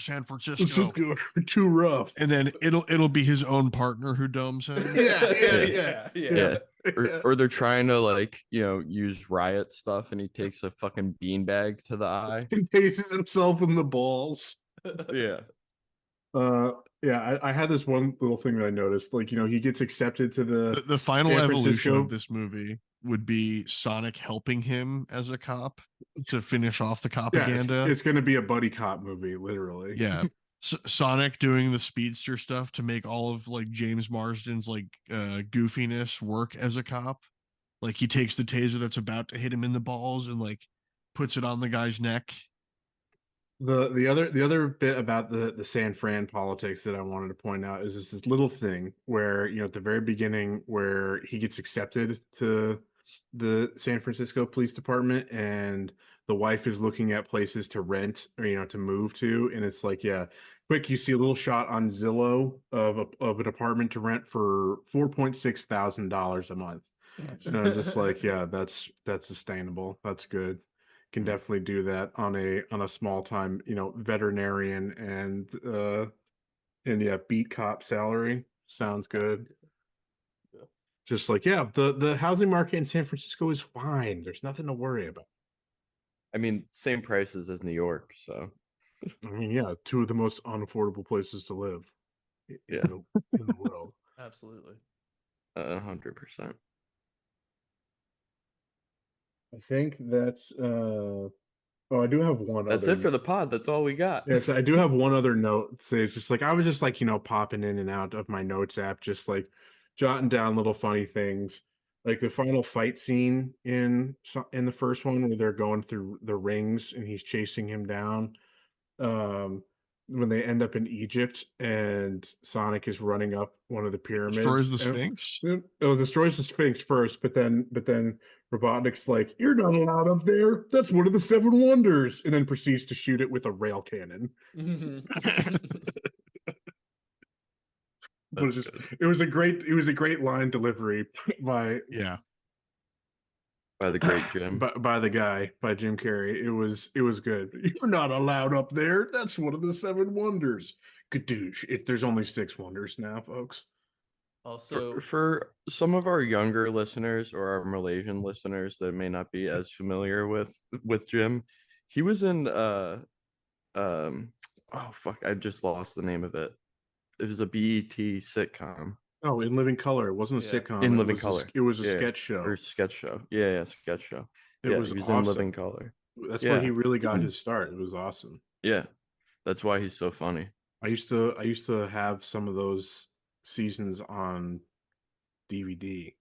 San Francisco. Too rough. And then it'll be his own partner who domes him. Yeah. Or they're trying to use riot stuff, and he takes a fucking beanbag to the eye and tases himself in the balls. Yeah. I had this one little thing that I noticed. He gets accepted to the final evolution of this movie would be Sonic helping him as a cop to finish off the propaganda. It's going to be a buddy cop movie, literally. Yeah. Sonic doing the speedster stuff to make all of James Marsden's goofiness work as a cop. Like he takes the taser that's about to hit him in the balls and puts it on the guy's neck. The other bit about the San Fran politics that I wanted to point out is this little thing where at the very beginning where he gets accepted to the San Francisco Police Department and the wife is looking at places to rent or to move to, and it's quick, you see a little shot on Zillow of an apartment to rent for $4,600 a month. And I'm just that's sustainable. That's good. Can definitely do that on a small time, veterinarian and beat cop salary. sounds good. Just like, yeah, the housing market in San Francisco is fine. There's nothing to worry about. I mean, same prices as New York, so. I mean, yeah, two of the most unaffordable places to live in the world. Absolutely. 100%. I think that's I do have one That's other it for the pod. That's all we got. Yes, I do have one other note. Say it's just like I was just like, popping in and out of my notes app, just like jotting down little funny things. Like the final fight scene in the first one where they're going through the rings and he's chasing him down. When they end up in Egypt and Sonic is running up one of the pyramids. Destroys the Sphinx? Destroys the Sphinx first, but then Robotnik's like, "You're not allowed up there. That's one of the 7 wonders," and then proceeds to shoot it with a rail cannon. It was a great line delivery by the great Jim. by Jim Carrey. It was good. "You're not allowed up there. That's one of the 7 wonders." Gadoosh. There's only 6 wonders now, folks. Also, for some of our younger listeners or our Malaysian listeners that may not be as familiar with Jim, he was in oh fuck, I just lost the name of it. It was a BET sitcom. Oh, In Living Color. It wasn't a sitcom. In Living Color. It was a sketch show. Or sketch show. Yeah, sketch show. He was awesome. In Living Color. That's where he really got his start. It was awesome. Yeah. That's why he's so funny. I used to have some of those seasons on DVD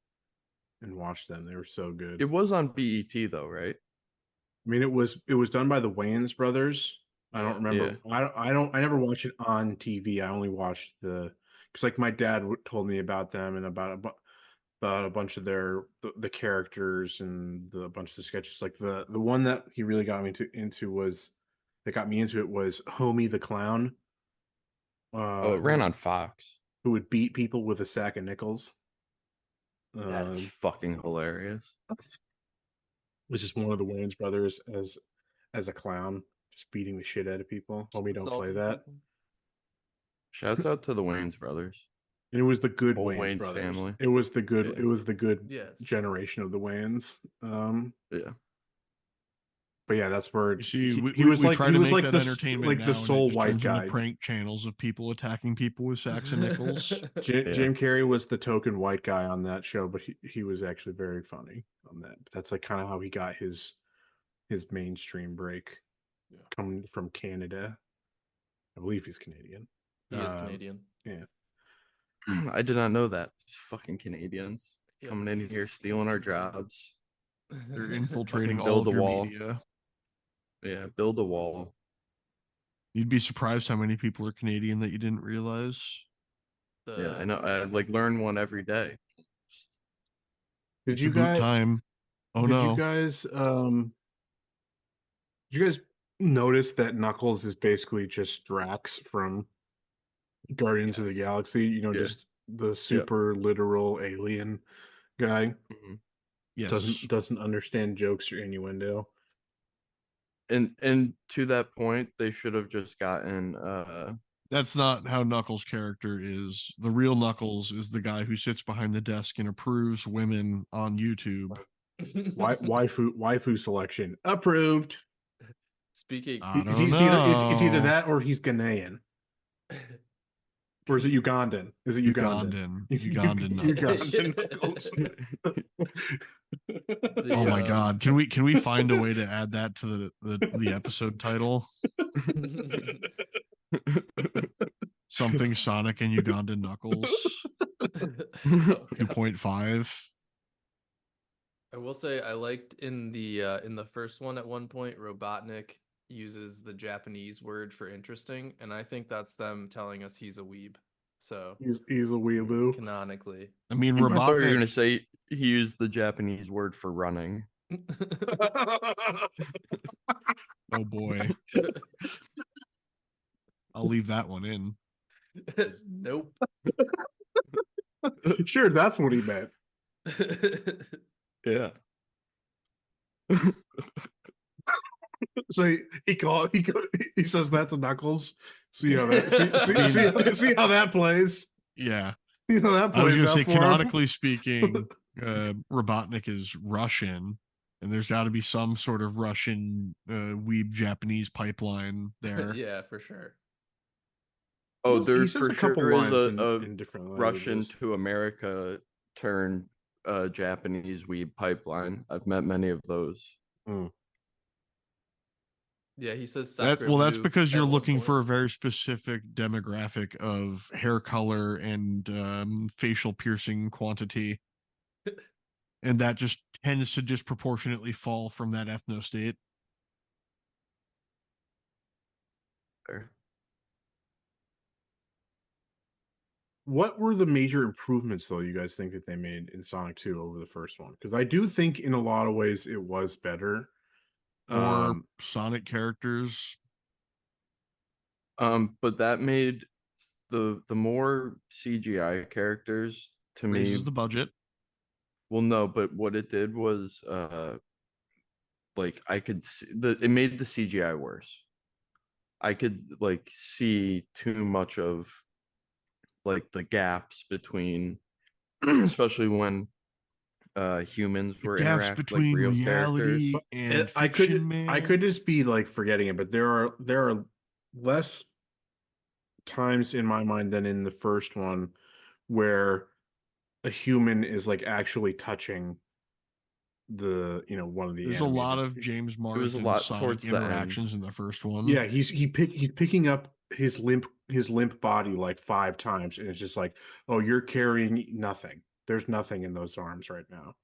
and watch them. They were so good. It was on BET though, right? I mean, it was done by the Wayans brothers. I don't remember. Yeah. I never watched it on TV. I only watched because like my dad told me about them and about a bunch of the characters and a bunch of the sketches. Like the one that he really got me into was Homie the Clown. It ran on Fox. Who would beat people with a sack of nickels. That's fucking hilarious. Which is one of the Wayans brothers as a clown, just beating the shit out of people. Homie, don't play that. Shouts out to the Wayans brothers. And it was the good Wayans brothers. Family. It was the good. Yeah. It was the good generation of the Wayans. Yeah. But yeah, that's where you see. We try to make that entertainment like the sole white guy. Prank channels of people attacking people with sacks of nickels. Jim Carrey was the token white guy on that show, but he was actually very funny on that. That's like kind of how he got his mainstream break, coming from Canada. I believe he's Canadian. He is Canadian. Yeah. I did not know that. Fucking Canadians coming in here, stealing our jobs. They're infiltrating all of your media. Yeah, build a wall. You'd be surprised how many people are Canadian that you didn't realize. Yeah, I know. I learn one every day. Did you guys? Time. Oh no! Did you guys notice that Knuckles is basically just Drax from Guardians of the Galaxy? Just the super literal alien guy. Mm-hmm. Yes. Doesn't understand jokes or innuendo. And to that point, they should have just gotten That's not how Knuckles' character is. The real Knuckles is the guy who sits behind the desk and approves women on YouTube. Waifu selection approved. Speaking, it's either that or he's Ghanaian. Or is it Ugandan? Ugandan Knuckles. Oh my god! Can we find a way to add that to the episode title? Something Sonic and Ugandan Knuckles 2.5. I will say I liked in the first one at one point Robotnik uses the Japanese word for interesting, and I think that's them telling us he's a weeb. So he's a weeaboo canonically. I mean, Robotnik. I thought you were gonna say he used the Japanese word for running. Oh boy. I'll leave that one in. Nope. Sure, that's what he meant. Yeah. So he says that to Knuckles. See how that see how that plays. Yeah. that I was going to say, for canonically speaking, Robotnik is Russian, and there's got to be some sort of Russian weeb Japanese pipeline there. Yeah, for sure. Oh, there he says for a couple sure is lines a in different Russian languages. to America turn Japanese weeb pipeline. I've met many of those. Yeah, he says That's because you're looking for a point. very specific demographic of hair color and facial piercing quantity. And that just tends to disproportionately fall from that ethno state. Fair. What were the major improvements, though, you guys think that they made in Sonic 2 over the first one? Because I do think in a lot of ways it was better. Or Sonic characters. But that made the more CGI characters to raises me the budget. Well, no, but what it did was like I could see it made the CGI worse. I could like see too much of like the gaps between especially when humans were gaps between like real reality characters. and fiction, I could just be like forgetting it, but there are less times in my mind than in the first one where a human is like actually touching the one of the There's animated. A lot of James Marsden Sonic interactions in the first one. Yeah, he's picking up his limp body like 5 times, and it's just like, oh, you're carrying nothing. There's nothing in those arms right now.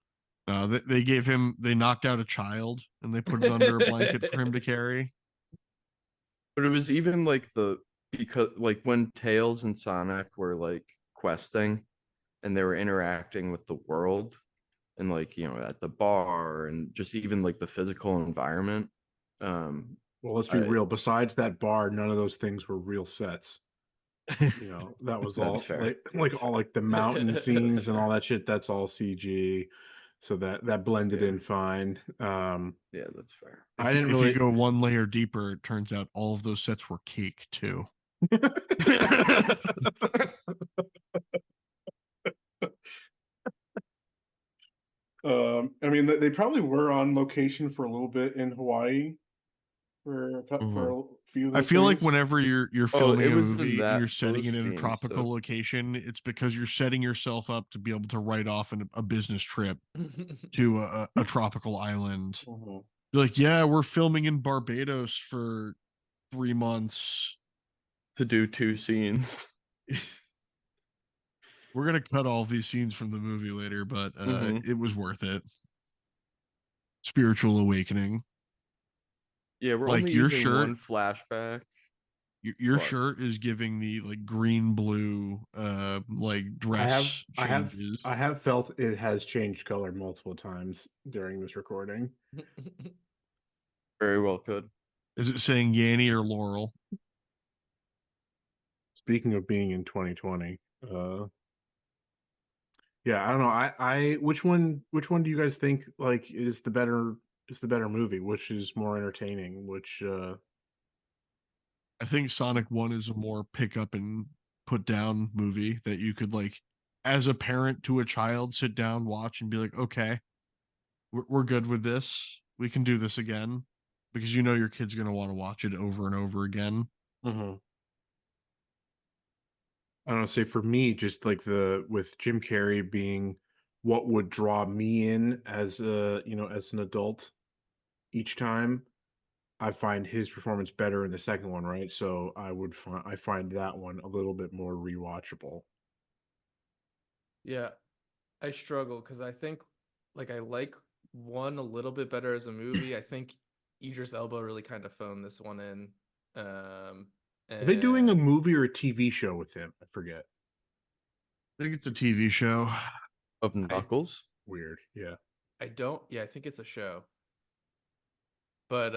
They knocked out a child and they put it under a blanket for him to carry. But it was even like because like when Tails and Sonic were like questing and they were interacting with the world and like at the bar and just even like the physical environment. Well, let's be real. Besides that bar, none of those things were real sets. That was all fair. All like the mountain scenes and all that shit. That's all CG. So that blended in fine. Yeah, that's fair. If you go one layer deeper, it turns out all of those sets were cake too. I mean, they probably were on location for a little bit in Hawaii for a few. I feel like whenever you're filming a movie and you're setting it in a tropical location, it's because you're setting yourself up to be able to write off a business trip to a tropical island. You're like, yeah, we're filming in Barbados for 3 months to do 2 scenes. We're gonna cut all of these scenes from the movie later, but it was worth it. Spiritual awakening. Yeah, we're like only your using shirt, one flashback. Your shirt is giving the like green blue like dress changes. I have felt it has changed color multiple times during this recording. Very well could. Is it saying Yanny or Laurel? Speaking of being in 2020, yeah, I don't know. I which one do you guys think like is the better movie? Which is more entertaining? Which I think Sonic 1 is a more pick up and put down movie that you could like as a parent to a child sit down, watch and be like, okay, we're good with this. We can do this again because your kid's going to want to watch it over and over again. I don't know, say for me, just like with Jim Carrey being what would draw me in as as an adult each time, I find his performance better in the second one, right? So I find that one a little bit more rewatchable. Yeah, I struggle because I think like I like one a little bit better as a movie. I think Idris Elba really kind of phoned this one in. Are they doing a movie or a TV show with him? I forget. I think it's a TV show. Of Knuckles? Weird. Yeah. I think it's a show. But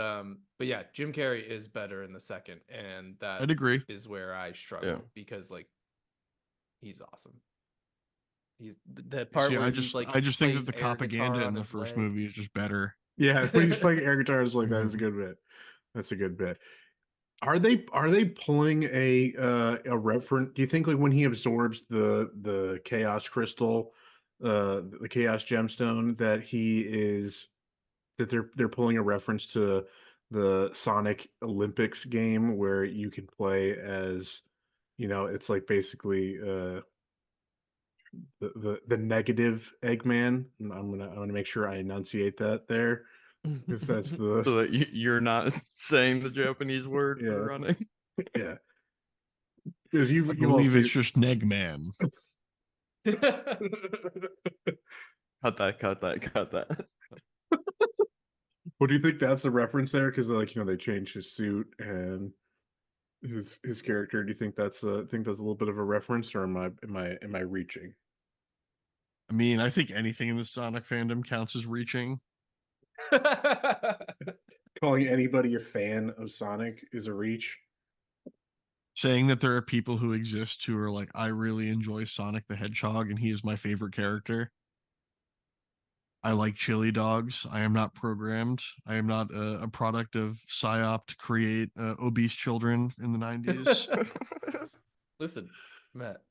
yeah, Jim Carrey is better in the second, and that I'd agree. is where I struggle because like he's awesome. He's that part where I just think that the propaganda in the first movie is just better. Yeah, when he's playing air guitar, it's like that is a good bit. That's a good bit. Are they pulling a reference? Do you think like when he absorbs the chaos crystal, the chaos gemstone, that they're pulling a reference to the Sonic Olympics game where you can play as, it's like basically the negative Eggman. I'm gonna make sure I enunciate that there, because that's the so that you're not saying the Japanese word for running. Yeah, because I believe it's just Negman. Cut that. What do you think that's a reference there? Because like they changed his suit and his character. Do you think that's a little bit of a reference, or am I reaching? I mean, I think anything in the Sonic fandom counts as reaching. Calling anybody a fan of Sonic is a reach. Saying that there are people who exist who are like, I really enjoy Sonic the Hedgehog and he is my favorite character. I like chili dogs. I am not programmed. I am not a product of PSYOP to create obese children in the 90s. Listen, Matt,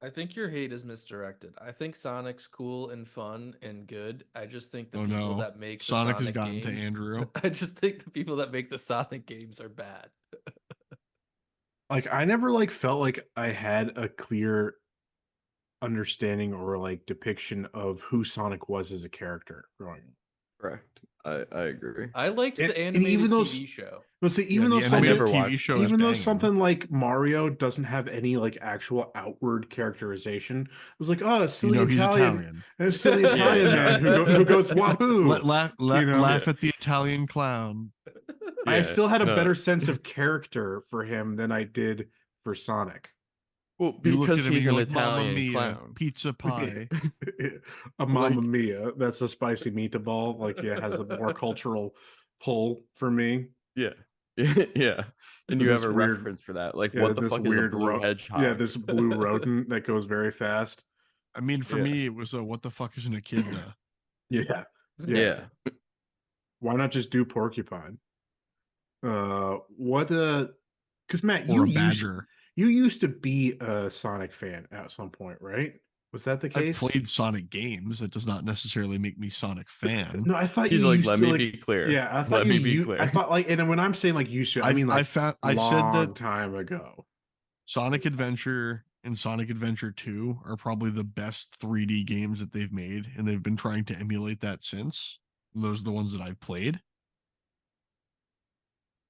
I think your hate is misdirected. I think Sonic's cool and fun and good. I just think the people that make the Sonic has gotten games, to Andrew. I just think the people that make the Sonic games are bad. Like I never like felt like I had a clear understanding or like depiction of who Sonic was as a character growing up. Correct. I agree. I liked the animated TV show. Let's say even though something something like Mario doesn't have any like actual outward characterization, it was like, oh, a silly Italian. And a silly Italian man who goes wahoo. Laugh at the Italian clown. I still had a better sense of character for him than I did for Sonic. Well, because he's an Italian clown. Pizza pie. A Mamma Mia. That's a spicy meatball. Like, yeah, has a more cultural pull for me. Yeah. Yeah. And you have a reference for that. Like, what the fuck is a blue hedgehog? Yeah, this blue rodent that goes very fast. I mean, for me, it was what the fuck is an echidna? Yeah. Why not just do porcupine? Because Matt, you used to be a Sonic fan at some point, right? Was that the case? I played Sonic games. That does not necessarily make me Sonic fan. No, I thought he's like, let me be clear. Yeah, I thought be clear. I thought like, and when I'm saying like used to, I mean like I said that time ago. Sonic Adventure and Sonic Adventure 2 are probably the best 3D games that they've made, and they've been trying to emulate that since. And those are the ones that I've played.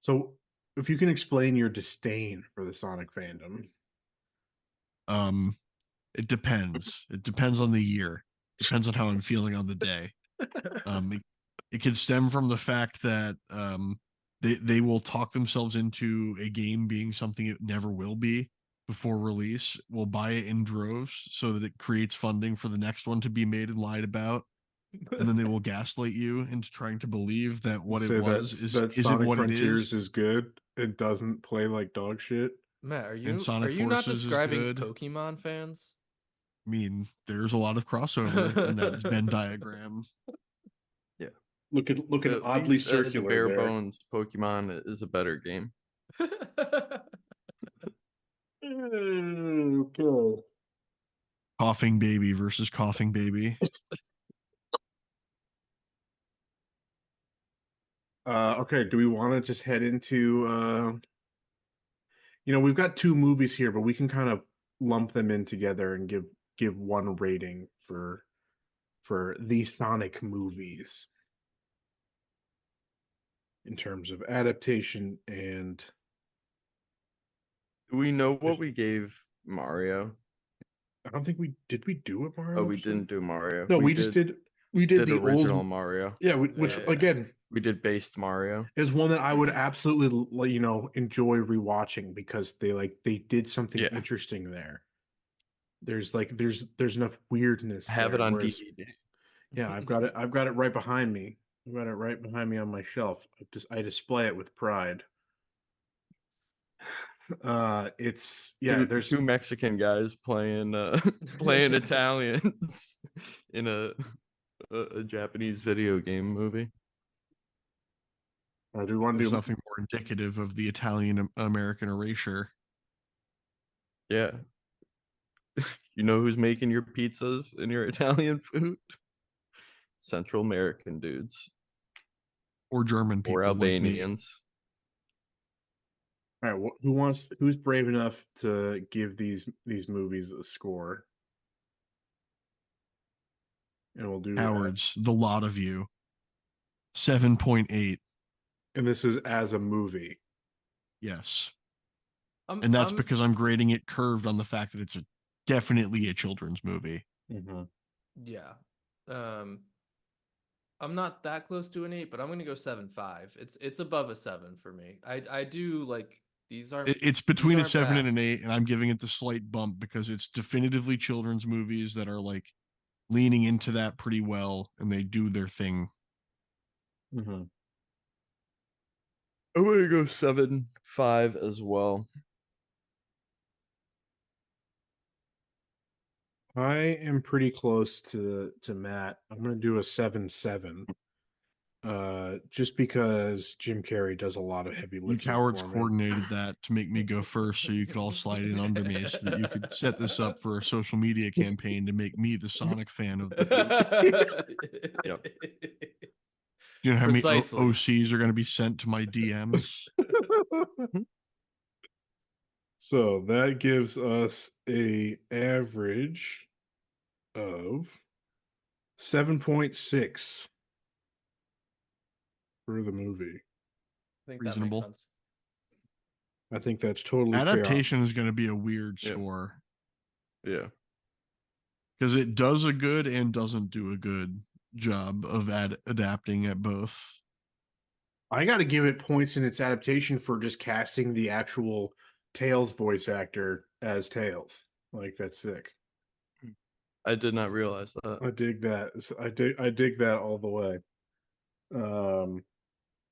So, if you can explain your disdain for the Sonic fandom. It depends. It depends on the year. Depends on how I'm feeling on the day. It can stem from the fact that they will talk themselves into a game being something it never will be before release. We'll buy it in droves so that it creates funding for the next one to be made and lied about. And then they will gaslight you into trying to believe that what it was isn't what Frontiers it is. Is good. It doesn't play like dog shit. Matt, are you not describing Pokemon fans? I mean, there's a lot of crossover in that Venn diagram. Yeah, looking oddly circular. Bare bones, Pokemon is a better game. Okay. Coughing baby versus coughing baby. Okay, do we want to just head into we've got two movies here, but we can kind of lump them in together and give one rating for the Sonic movies in terms of adaptation. And do we know what we gave Mario? I don't think we do it, Mario. Oh, we didn't do Mario. No, we did the original old Mario. Yeah, again, we did based Mario. Is one that I would absolutely enjoy rewatching because they did something interesting there. There's enough weirdness. Have it on DVD. Yeah, I've got it right behind me. I've got it right behind me on my shelf. I display it with pride. There's two Mexican guys playing Italians in a Japanese video game movie. Do we want to There's nothing more more indicative of the Italian American erasure. Yeah. You know who's making your pizzas and your Italian food? Central American dudes. Or German people. Or Albanians. All right, who's brave enough to give these movies a score? And we'll do Cowards, the lot of you. 7.8. And this is as a movie. Yes. And that's because I'm grading it curved on the fact that it's definitely a children's movie. Mm-hmm. Yeah. I'm not that close to an 8, but I'm going to go 7.5. It's above a 7 for me. I do like these aren't. It's between a 7 bad. and an 8, and I'm giving it the slight bump because it's definitively children's movies that are like leaning into that pretty well, and they do their thing. Mm-hmm. I'm going to go 7.5 as well. I am pretty close to Matt. I'm going to do a 7.7. Just because Jim Carrey does a lot of heavy lifting. You cowards coordinated that to make me go first so you could all slide in under me so that you could set this up for a social media campaign to make me the Sonic fan of the Yep. You know how many OCs are going to be sent to my DMs? So that gives us a average of 7.6 for the movie. I think reasonable. That makes sense. I think that's totally adaptation fair. is going to be a weird score. Yeah. Because it does a good and doesn't do a good job of adapting at both. I got to give it points in its adaptation for just casting the actual Tails voice actor as Tails. Like, that's sick. I did not realize that. I dig that. I dig that all the way. I don't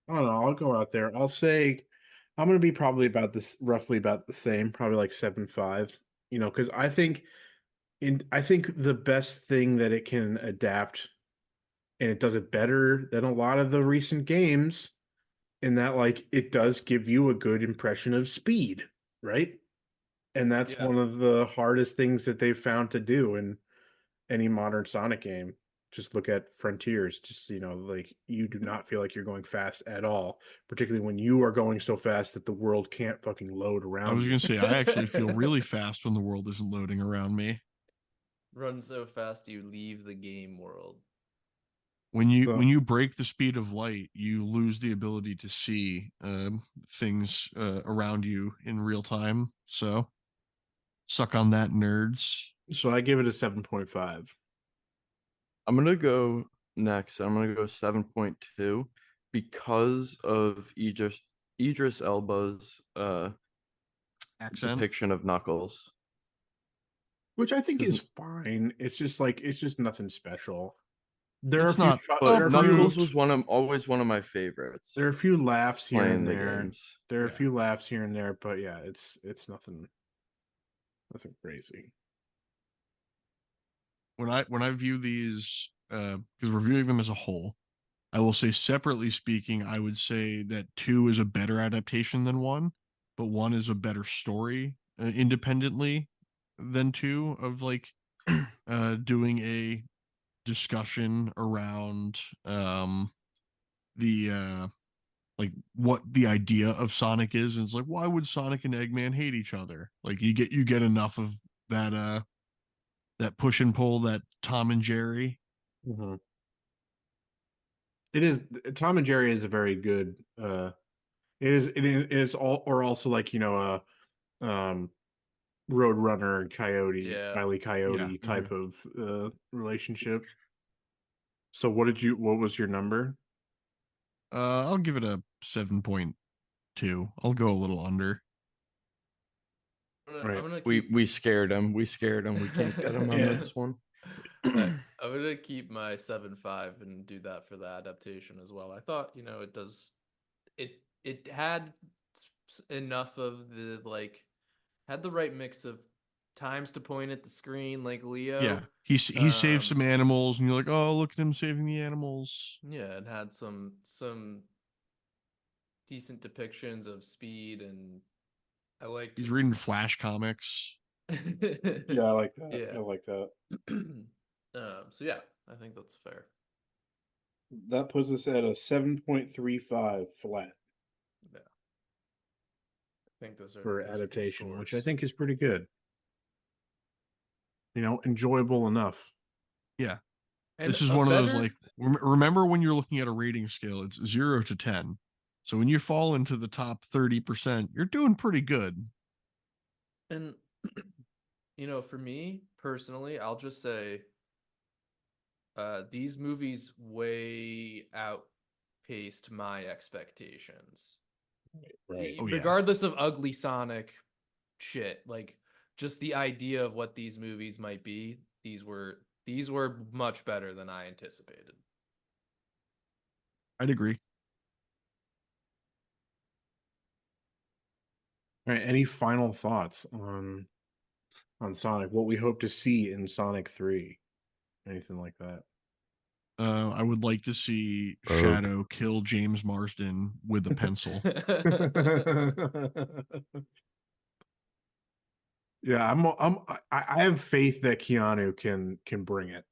know. I'll go out there. I'll say I'm going to be probably roughly about the same, probably like 7.5. You know, because I think the best thing that it can adapt, and it does it better than a lot of the recent games, in that like it does give you a good impression of speed, right? And that's one of the hardest things that they've found to do in any modern Sonic game. Just look at Frontiers. Just, you know, like you do not feel like you're going fast at all, particularly when you are going so fast that the world can't fucking load around you. I was going to say, I actually feel really fast when the world isn't loading around me. Run so fast you leave the game world. When you break the speed of light, you lose the ability to see things around you in real time. So, suck on that, nerds. So I give it a 7.5. I'm gonna go next. I'm gonna go 7.2 because of Idris Elba's accent depiction of Knuckles, which I think is fine. It's just nothing special. Knuckles was always one of my favorites. There are a few laughs here and there. Games. There are a few laughs here and there, but yeah, it's nothing crazy. When I view these, because we're viewing them as a whole, I will say separately speaking, I would say that 2 is a better adaptation than 1, but 1 is a better story independently than 2 of like doing a discussion around the like what the idea of Sonic is, and it's like, why would Sonic and Eggman hate each other? Like you get enough of that that push and pull, that Tom and Jerry. Mm-hmm. It is Tom and Jerry is a very good it is all, or also like, you know, Roadrunner and Coyote, Wile E. Coyote type of relationship. So what was your number? I'll give it a 7.2. I'll go a little under. We scared him. We can't get him on this one. I'm gonna keep my 7.5 and do that for the adaptation as well. I thought, you know, it had enough of the had the right mix of times to point at the screen, like Leo. Yeah, he saved some animals, and you're like, oh, look at him saving the animals. Yeah, it had some. decent depictions of speed, and I liked. He's reading Flash comics. Yeah, I like that. Yeah. I like that. So yeah, I think that's fair. That puts us at a 7.35 flat. Yeah. I think those are for good adaptation, which I scores. think is pretty good. Enjoyable enough. Yeah. And this is one of those, like, remember when you're looking at a rating scale, it's 0 to 10. So when you fall into the top 30%, you're doing pretty good. And for me personally, I'll just say these movies way outpaced my expectations. Right. Oh, yeah. Regardless of ugly Sonic shit, like just the idea of what these movies might be, these were much better than I anticipated. I'd agree. All right. Any final thoughts on Sonic? What we hope to see in Sonic 3? Anything like that? I would like to see Shadow kill James Marsden with a pencil. Yeah, I have faith that Keanu can bring it.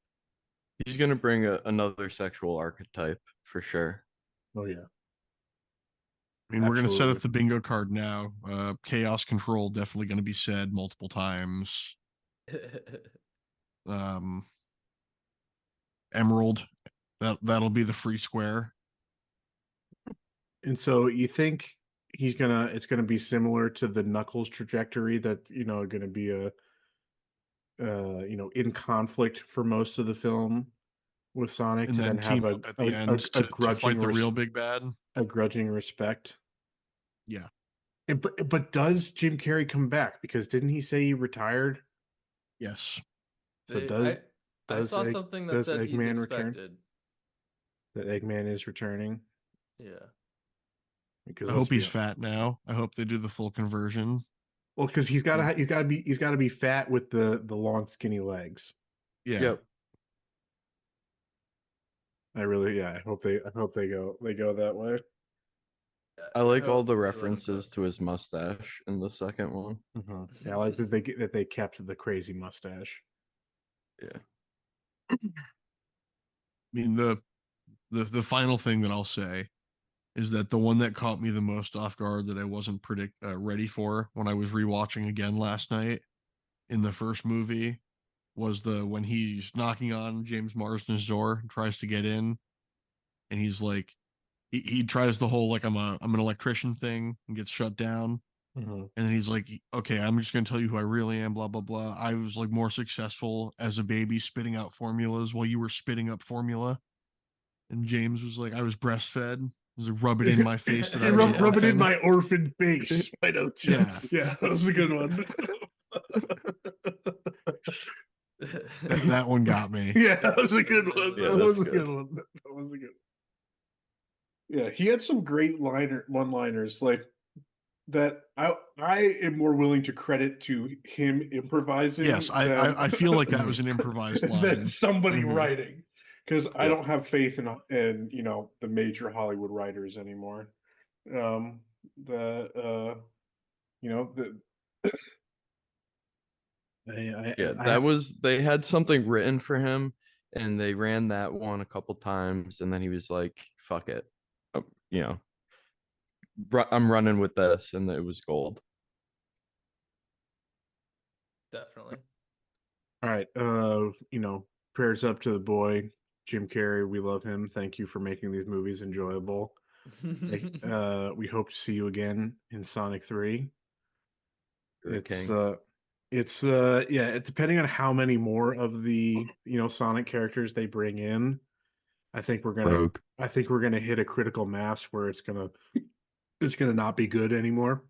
He's gonna bring another sexual archetype for sure. Oh yeah. I mean, we're going to set up the bingo card now. Chaos Control definitely going to be said multiple times. Emerald, that'll be the free square. And so you think it's gonna be similar to the Knuckles trajectory, that going to be a in conflict for most of the film with Sonic, and to then team have up at the end to fight the real big bad, a grudging respect. Yeah. But does Jim Carrey come back? Because didn't he say he retired? Yes. So I saw something that said he's expected. That Eggman is returning. Yeah. Because I hope he's fat now. I hope they do the full conversion. Well, because he's got to be fat with the long skinny legs. Yeah. Yep. I hope they go that way. I like all the references to his mustache in the second one. Mm-hmm. Yeah, I like that they kept the crazy mustache. Yeah. I mean, the final thing that I'll say is that the one that caught me the most off guard, that I wasn't ready for when I was rewatching again last night in the first movie, was when he's knocking on James Marsden's door and tries to get in, and he's like, he tries the whole, like, I'm an electrician thing, and gets shut down. Mm-hmm. And then he's like, okay, I'm just going to tell you who I really am, blah, blah, blah. I was like more successful as a baby spitting out formulas while you were spitting up formula. And James was like, I was breastfed. He was like, rub it in my face. That rub it in my orphan face. Why don't you? Yeah, that was a good one. that one got me. Yeah, that was a good one. Yeah, that was a good one. That was a good one. Yeah, he had some great one-liners, like that. I am more willing to credit to him improvising. Yes, I feel like that was an improvised line than somebody writing, because I don't have faith in the major Hollywood writers anymore. They had something written for him, and they ran that one a couple times, and then he was like, fuck it, I'm running with this, and it was gold. Definitely. All right, prayers up to the boy Jim Carrey. We love him. Thank you for making these movies enjoyable. We hope to see you again in Sonic 3. It's depending on how many more of the Sonic characters they bring in, I think we're gonna hit a critical mass where it's gonna not be good anymore.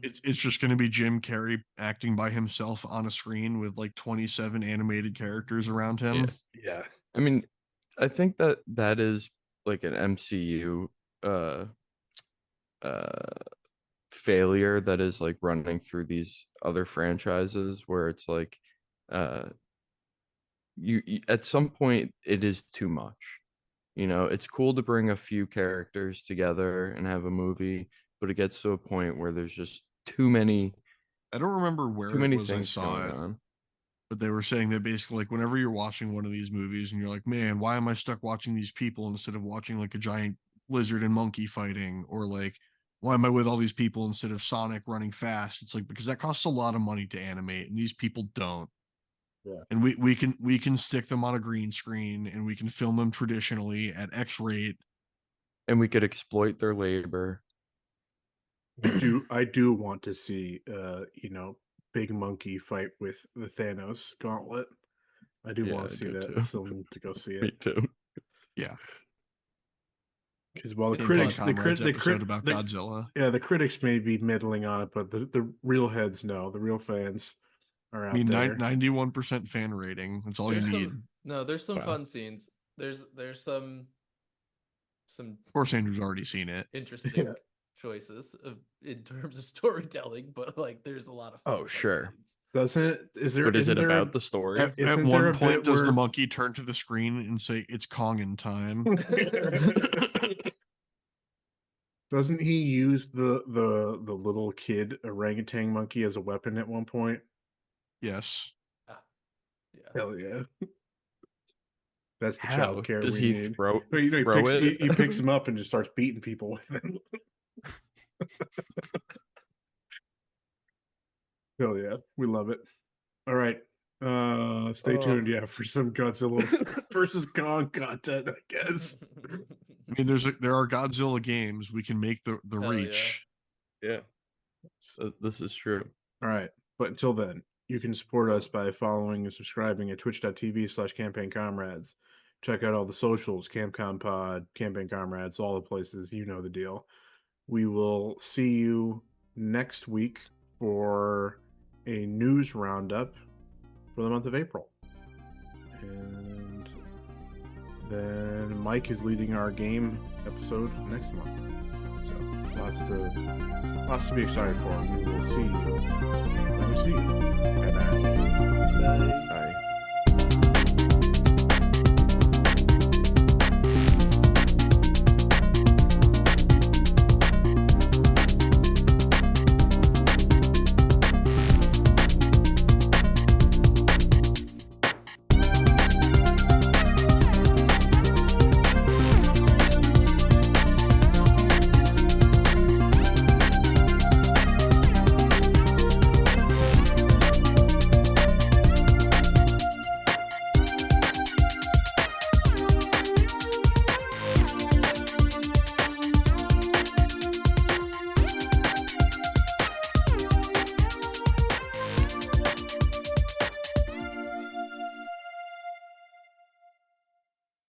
It's just gonna be Jim Carrey acting by himself on a screen with like 27 animated characters around him. Yeah. I mean, I think that is like an MCU failure that is like running through these other franchises, where it's like you at some point it is too much. You know, it's cool to bring a few characters together and have a movie, but it gets to a point where there's just too many. I don't remember where too many it was things I saw going it, on. but they were saying that basically, like, whenever you're watching one of these movies and you're like, man, why am I stuck watching these people instead of watching like a giant lizard and monkey fighting, or like, why am I with all these people instead of Sonic running fast? It's like, because that costs a lot of money to animate and these people don't. Yeah. And we can stick them on a green screen and we can film them traditionally at X rate. And we could exploit their labor. I do want to see big monkey fight with the Thanos gauntlet. I do want to see that. I still need to go see it. Me too. Yeah. Because while the critics about Godzilla. Yeah, the critics may be middling on it, but the real heads know, the real fans are out there. 91% fan rating. That's all you need. There's some fun scenes. There's some of course Andrew's already seen it. Interesting choices in terms of storytelling, but like there's a lot of fun sure scenes. Doesn't it? But is it about the story? At one point, does the monkey turn to the screen and say, "It's Kongin time"? Doesn't he use the little kid orangutan monkey as a weapon at one point? Yes. Yeah. Hell yeah. That's the How? child care Does we he need. throw He picks him up and just starts beating people with him. Hell yeah, we love it. All right, stay tuned, for some Godzilla versus Kong content, I guess. I mean, there are Godzilla games. We can make the reach. Yeah. This is true. All right, but until then, you can support us by following and subscribing at twitch.tv/Campaign Comrades. Check out all the socials, CamCon Pod, Campaign Comrades, all the places. You know the deal. We will see you next week for a news roundup for the month of April. And then Mike is leading our game episode next month. So lots to be excited for. We will see you when we see you. Bye-bye. Bye.